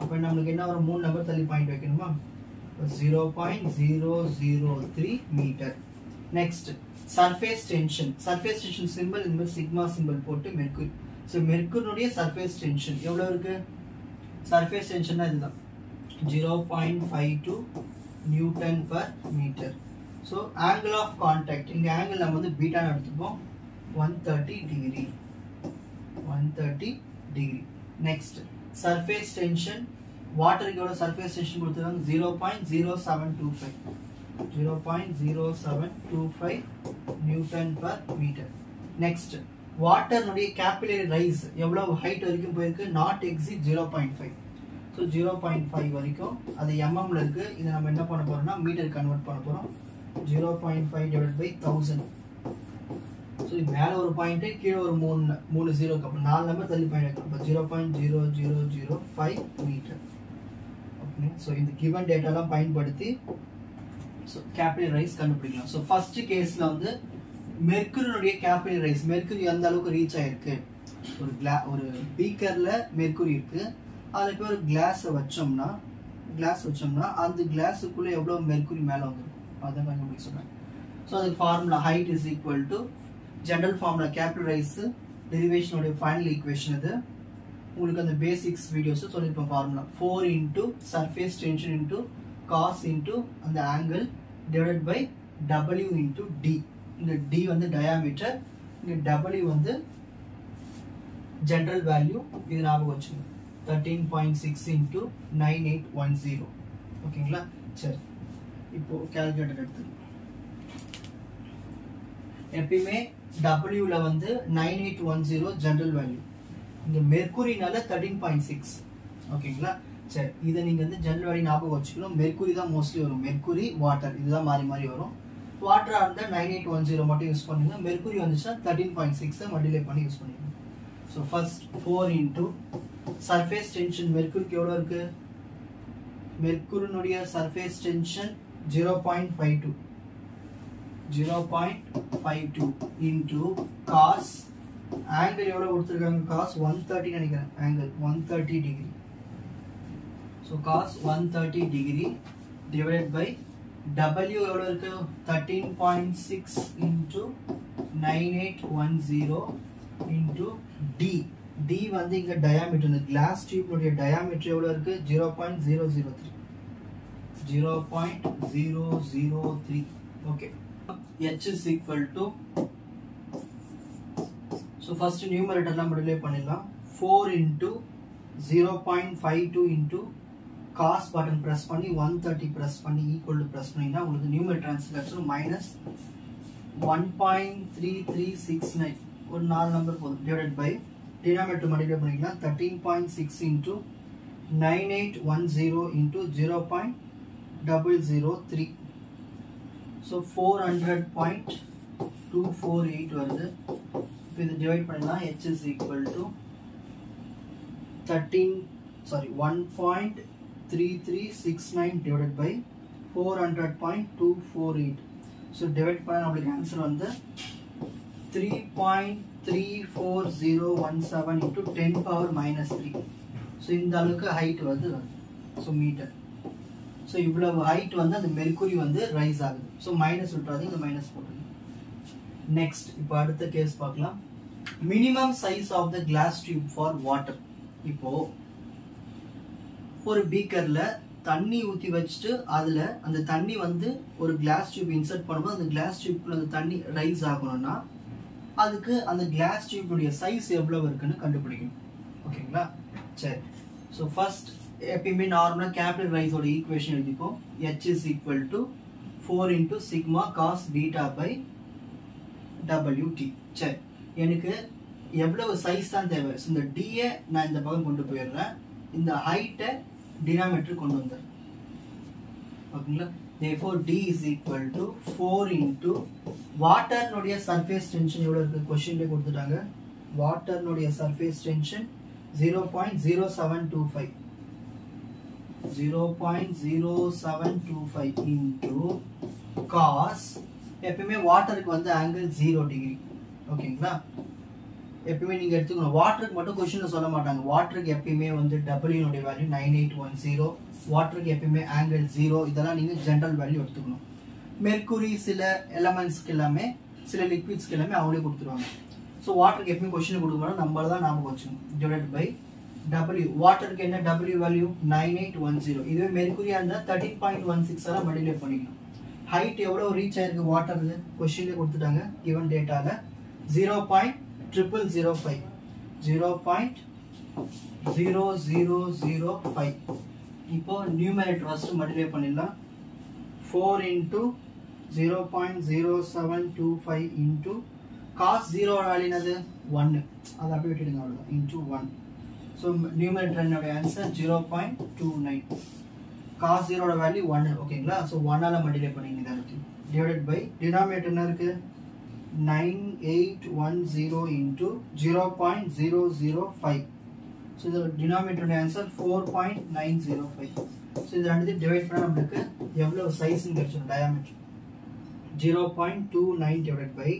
அப்ப நமக்கு என்ன ஒரு மூணு நம்பர் தள்ளி பாயிண்ட் வைக்கணுமா 0.003 metre next surface tension symbol இந்த sigma symbol போட்டு mercury so mercury surface tension எவ்வளவு இருக்கு surface tension இதுதான் 0.52 Newton per meter so angle of contact இங்க angle நம்ம வந்து பீட்டா எடுத்துப்போம் 130 degree next surface tension water எவ்வளவு surface tension கொடுத்திருக்காங்க 0.0725 Newton per meter. Next, water nudiya capillary rise எவ்வளவு height வரைக்கும் போயிருக்கு not exceed 0.5. So 0.5 வரைக்கும் அது mm ல இருக்கு இத நம்ம என்ன பண்ண போறோம்னா மீட்டர் கன்வர்ட் பண்ண போறோம் 0.5 divided by 1000. So மேல ஒரு பாயிண்ட் கீழ ஒரு மூணு ஜீரோ அப்ப நாலு நம்பர் தள்ளி பாயிண்ட் வைக்கணும் அப்ப 0.0005 மீட்டர் ஓகே சோ இந்த given data எல்லாம் பயன்படுத்தி so capillary rise கண்டுபிடிக்கலாம் so first கேஸ்ல வந்து மெர்க்குரியோட capillary rise மெர்க்குரி அந்த அளவுக்கு ரீச் ஆயிருக்கு ஒரு பீக்கர்ல மெர்க்குரி இருக்கு அதுல இப்ப ஒரு கிளாஸ் வச்சோம்னா அந்த கிளாஸ்க்குள்ள எவ்வளவு மெர்க்குரி மேல வந்திருக்கும் அத கண்டுபிடிக்க சொல்றேன் so the formula height is equal to general formula capillary rise derivation ஓட final equation இது உங்களுக்கு அந்த பேசிக்ஸ் வீடியோஸ் சொல்லிருப்பேன் formula 4 into surface tension into cos into அந்த angle divided by w into d இந்த d வந்து diameter இந்த w வந்து general value இது ஞாபகம் வச்சுங்க 13.6 into 9810 ஓகேங்களா சரி இப்போ கால்குலேட்டர் எடுத்து எப்பவுமே w ல வந்து 9810 general value இந்த மெர்க்குரினால 13.6 ஓகேங்களா சரி இத நீங்க வந்து ஜெனரல் வேல்யூ ஞாபகம் வச்சுக்கணும் மெர்க்குரி தான் மோஸ்ட்லி வரும் மெர்க்குரி வாட்டர் இதுதான் மாறி வரும் வாட்டரா இருந்தா 9810 மட்டும் யூஸ் பண்ணுங்க மெர்க்குரி வந்துச்சா 13.6 மல்டிப்ளை பண்ணி யூஸ் பண்ணிக்கணும் so first 4 into surface tension மெர்க்குரிக்கு எவ்வளவு இருக்கு மெர்க்குரியோட surface tension 0.52 into cos angle எவ்வளவு கொடுத்திருக்காங்க cos 130 நினைக்கிறேன் angle 130 degree so cos 130 degree divided by w எவ்வளவு இருக்கு 13.6 into 9810 into d D வந்து இங்க diameter, இந்த glass tube உடைய diameter எவ்வளவு இருக்கு? 0.003. 0.003. Okay. H is equal to, so first numerator எல்லாம் multiply பண்ணிடலாம். 4 into 0.52 into cos button press பண்ணி 130 press பண்ணி equal to press பண்ணினா உங்களுக்கு numerator answer கிடைச்சிரும் minus 1.3369. ஒரு 4 நம்பர் போதும் divided by denominator multiply பண்ணிக்கலாம் 13.6 into 9810 into 0.003. So 400.248 வருது. இப்போ இது டிவைட் பண்ணலாம். H is equal to 1.3369 divided by 400.248. So divide பண்ணா நம்மளுக்கு ஆன்சர் வந்து 3.34017 into 10 power minus 3. So இந்த அளவுக்கு ஹைட் வந்து so மீட்டர். So இவ்வளவு ஹைட் வந்து அந்த மெர்க்குரி வந்து ரைஸ் ஆகுது. So மைனஸ் விட்டுறாதீங்க, இந்த மைனஸ் போட்டுருங்க. நெக்ஸ்ட் இப்போ அடுத்த கேஸ் பார்க்கலாம். Minimum size of the glass tube for water. இப்போ ஒரு பீக்கர்ல தண்ணி ஊற்றி வச்சுட்டு அதுல அந்த தண்ணி வந்து ஒரு கிளாஸ் டியூப் இன்சர்ட் பண்ணும்போது அந்த கிளாஸ் டியூப்குள்ள அந்த தண்ணி ரைஸ் ஆகணும்னா அதுக்கு அந்த கிளாஸ் டியூபுடைய சைஸ் எவ்வளவு இருக்குன்னு கண்டுபிடிக்கணும். ஓகேங்களா? சரி. ஸோ ஃபர்ஸ்ட் எப்பயுமே நார்மலாக கேபிட்டல் ரைஸோட ஈக்குவேஷன் எழுதிப்போம். H is equal to 4 into sigma cos beta by WT. சரி, எனக்கு எவ்வளவு சைஸ் தான் தேவை? இந்த D-யை நான் இந்த பக்கம் கொண்டு போயிடுறேன், இந்த ஹைட்டை டினாமினேட்டர் கொண்டு வந்துடுறேன். ஓகேங்களா? Therefore D is equal to 4 into வாட்டர்னுடைய சர்ஃபேஸ் டென்ஷன் எவ்வளவு இருக்கு? கொஸ்டின்லேயே கொடுத்துட்டாங்க. வாட்டர்னுடைய சர்ஃபேஸ் டென்ஷன் 0.0725. 0.0725 into cos, எப்பயுமே வாட்டருக்கு வந்து ஆங்கிள் 0 டிகிரி. ஓகேங்களா? எப்பயுமே நீங்க எடுத்துக்கணும். வாட்டருக்கு மட்டும் கொஸ்டின்ல சொல்ல மாட்டாங்க. வாட்டருக்கு எப்பயுமே வந்து W னுடைய வேல்யூ 9810, வாட்டருக்கு எப்பயுமே ஆங்கிள் 0. இதெல்லாம் நீங்க ஜெனரல் வேல்யூ எடுத்துக்கணும். மெர்க்குரி சில எலமெண்ட்ஸ்க்கு எல்லாமே, சில லிக்விட்ஸ்க்கு எல்லாமே அவங்களே கொடுத்துருவாங்க. ஸோ வாட்டருக்கு எப்பயுமே கொஸ்டின் கொடுக்கணும், நம்மள தான் ஞாபகம் வச்சுக்கணும். Divided by W. வாட்டருக்கு என்ன W வேல்யூ? 9810. இதுவே மெர்க்குரியா இருந்தா 13.16 எல்லாம் மல்டிப்ளை பண்ணிக்கணும். ஹைட் எவ்வளவு ரீச் ஆயிருக்கு வாட்டருக்கு? கொஸ்டின்ல கொடுத்துட்டாங்க. கிவன் டேட்டால 0.0005. 0.0005. இப்போ நியூமரேட்டர் ஃபர்ஸ்ட் மல்டிப்ளை பண்ணிடலாம். 4 into 0.0725 into cos 0 வேல்யூ என்னது? 1. அதை அப்படியே விட்டுடுங்க, அவ்வளவுதான். into 1. So numerator என்னோட ஆன்சர் 0.29. cos 0 value 1. ஓகேங்களா? So 1 ஆல மல்டிப்ளை பண்ணீங்க இத இருக்கு. டிவைடட் பை டினாமினேட்டர் என்ன இருக்கு? 9810 into 0.005. So the denominator answer 4.905. So இது ரெண்டுத்தையும் டிவைட் பண்ணா நமக்கு எவ்வளவு சைஸ் கிடைச்சிடும்? Diameter 0.29 divided by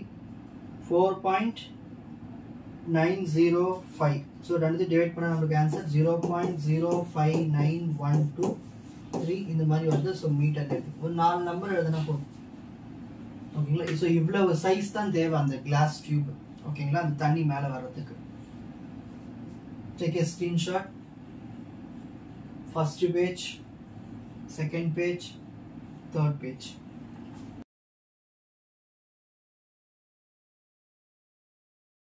4.905. So ரெண்டுத்தையும் டிவைட் பண்ணா நமக்கு ஆன்சர் 0.059123 இந்த மாதிரி வருது. ஸோ மீட்டர் இருக்கு. ஒரு 4 நம்பர் எழுதுனா போதும். ஓகேங்களா? ஸோ இவ்வளவு சைஸ் தான் தேவை அந்த கிளாஸ் டியூப். ஓகேங்களா? அந்த தண்ணி மேலே வர்றதுக்கு. Take a screenshot. First page, second page, third page.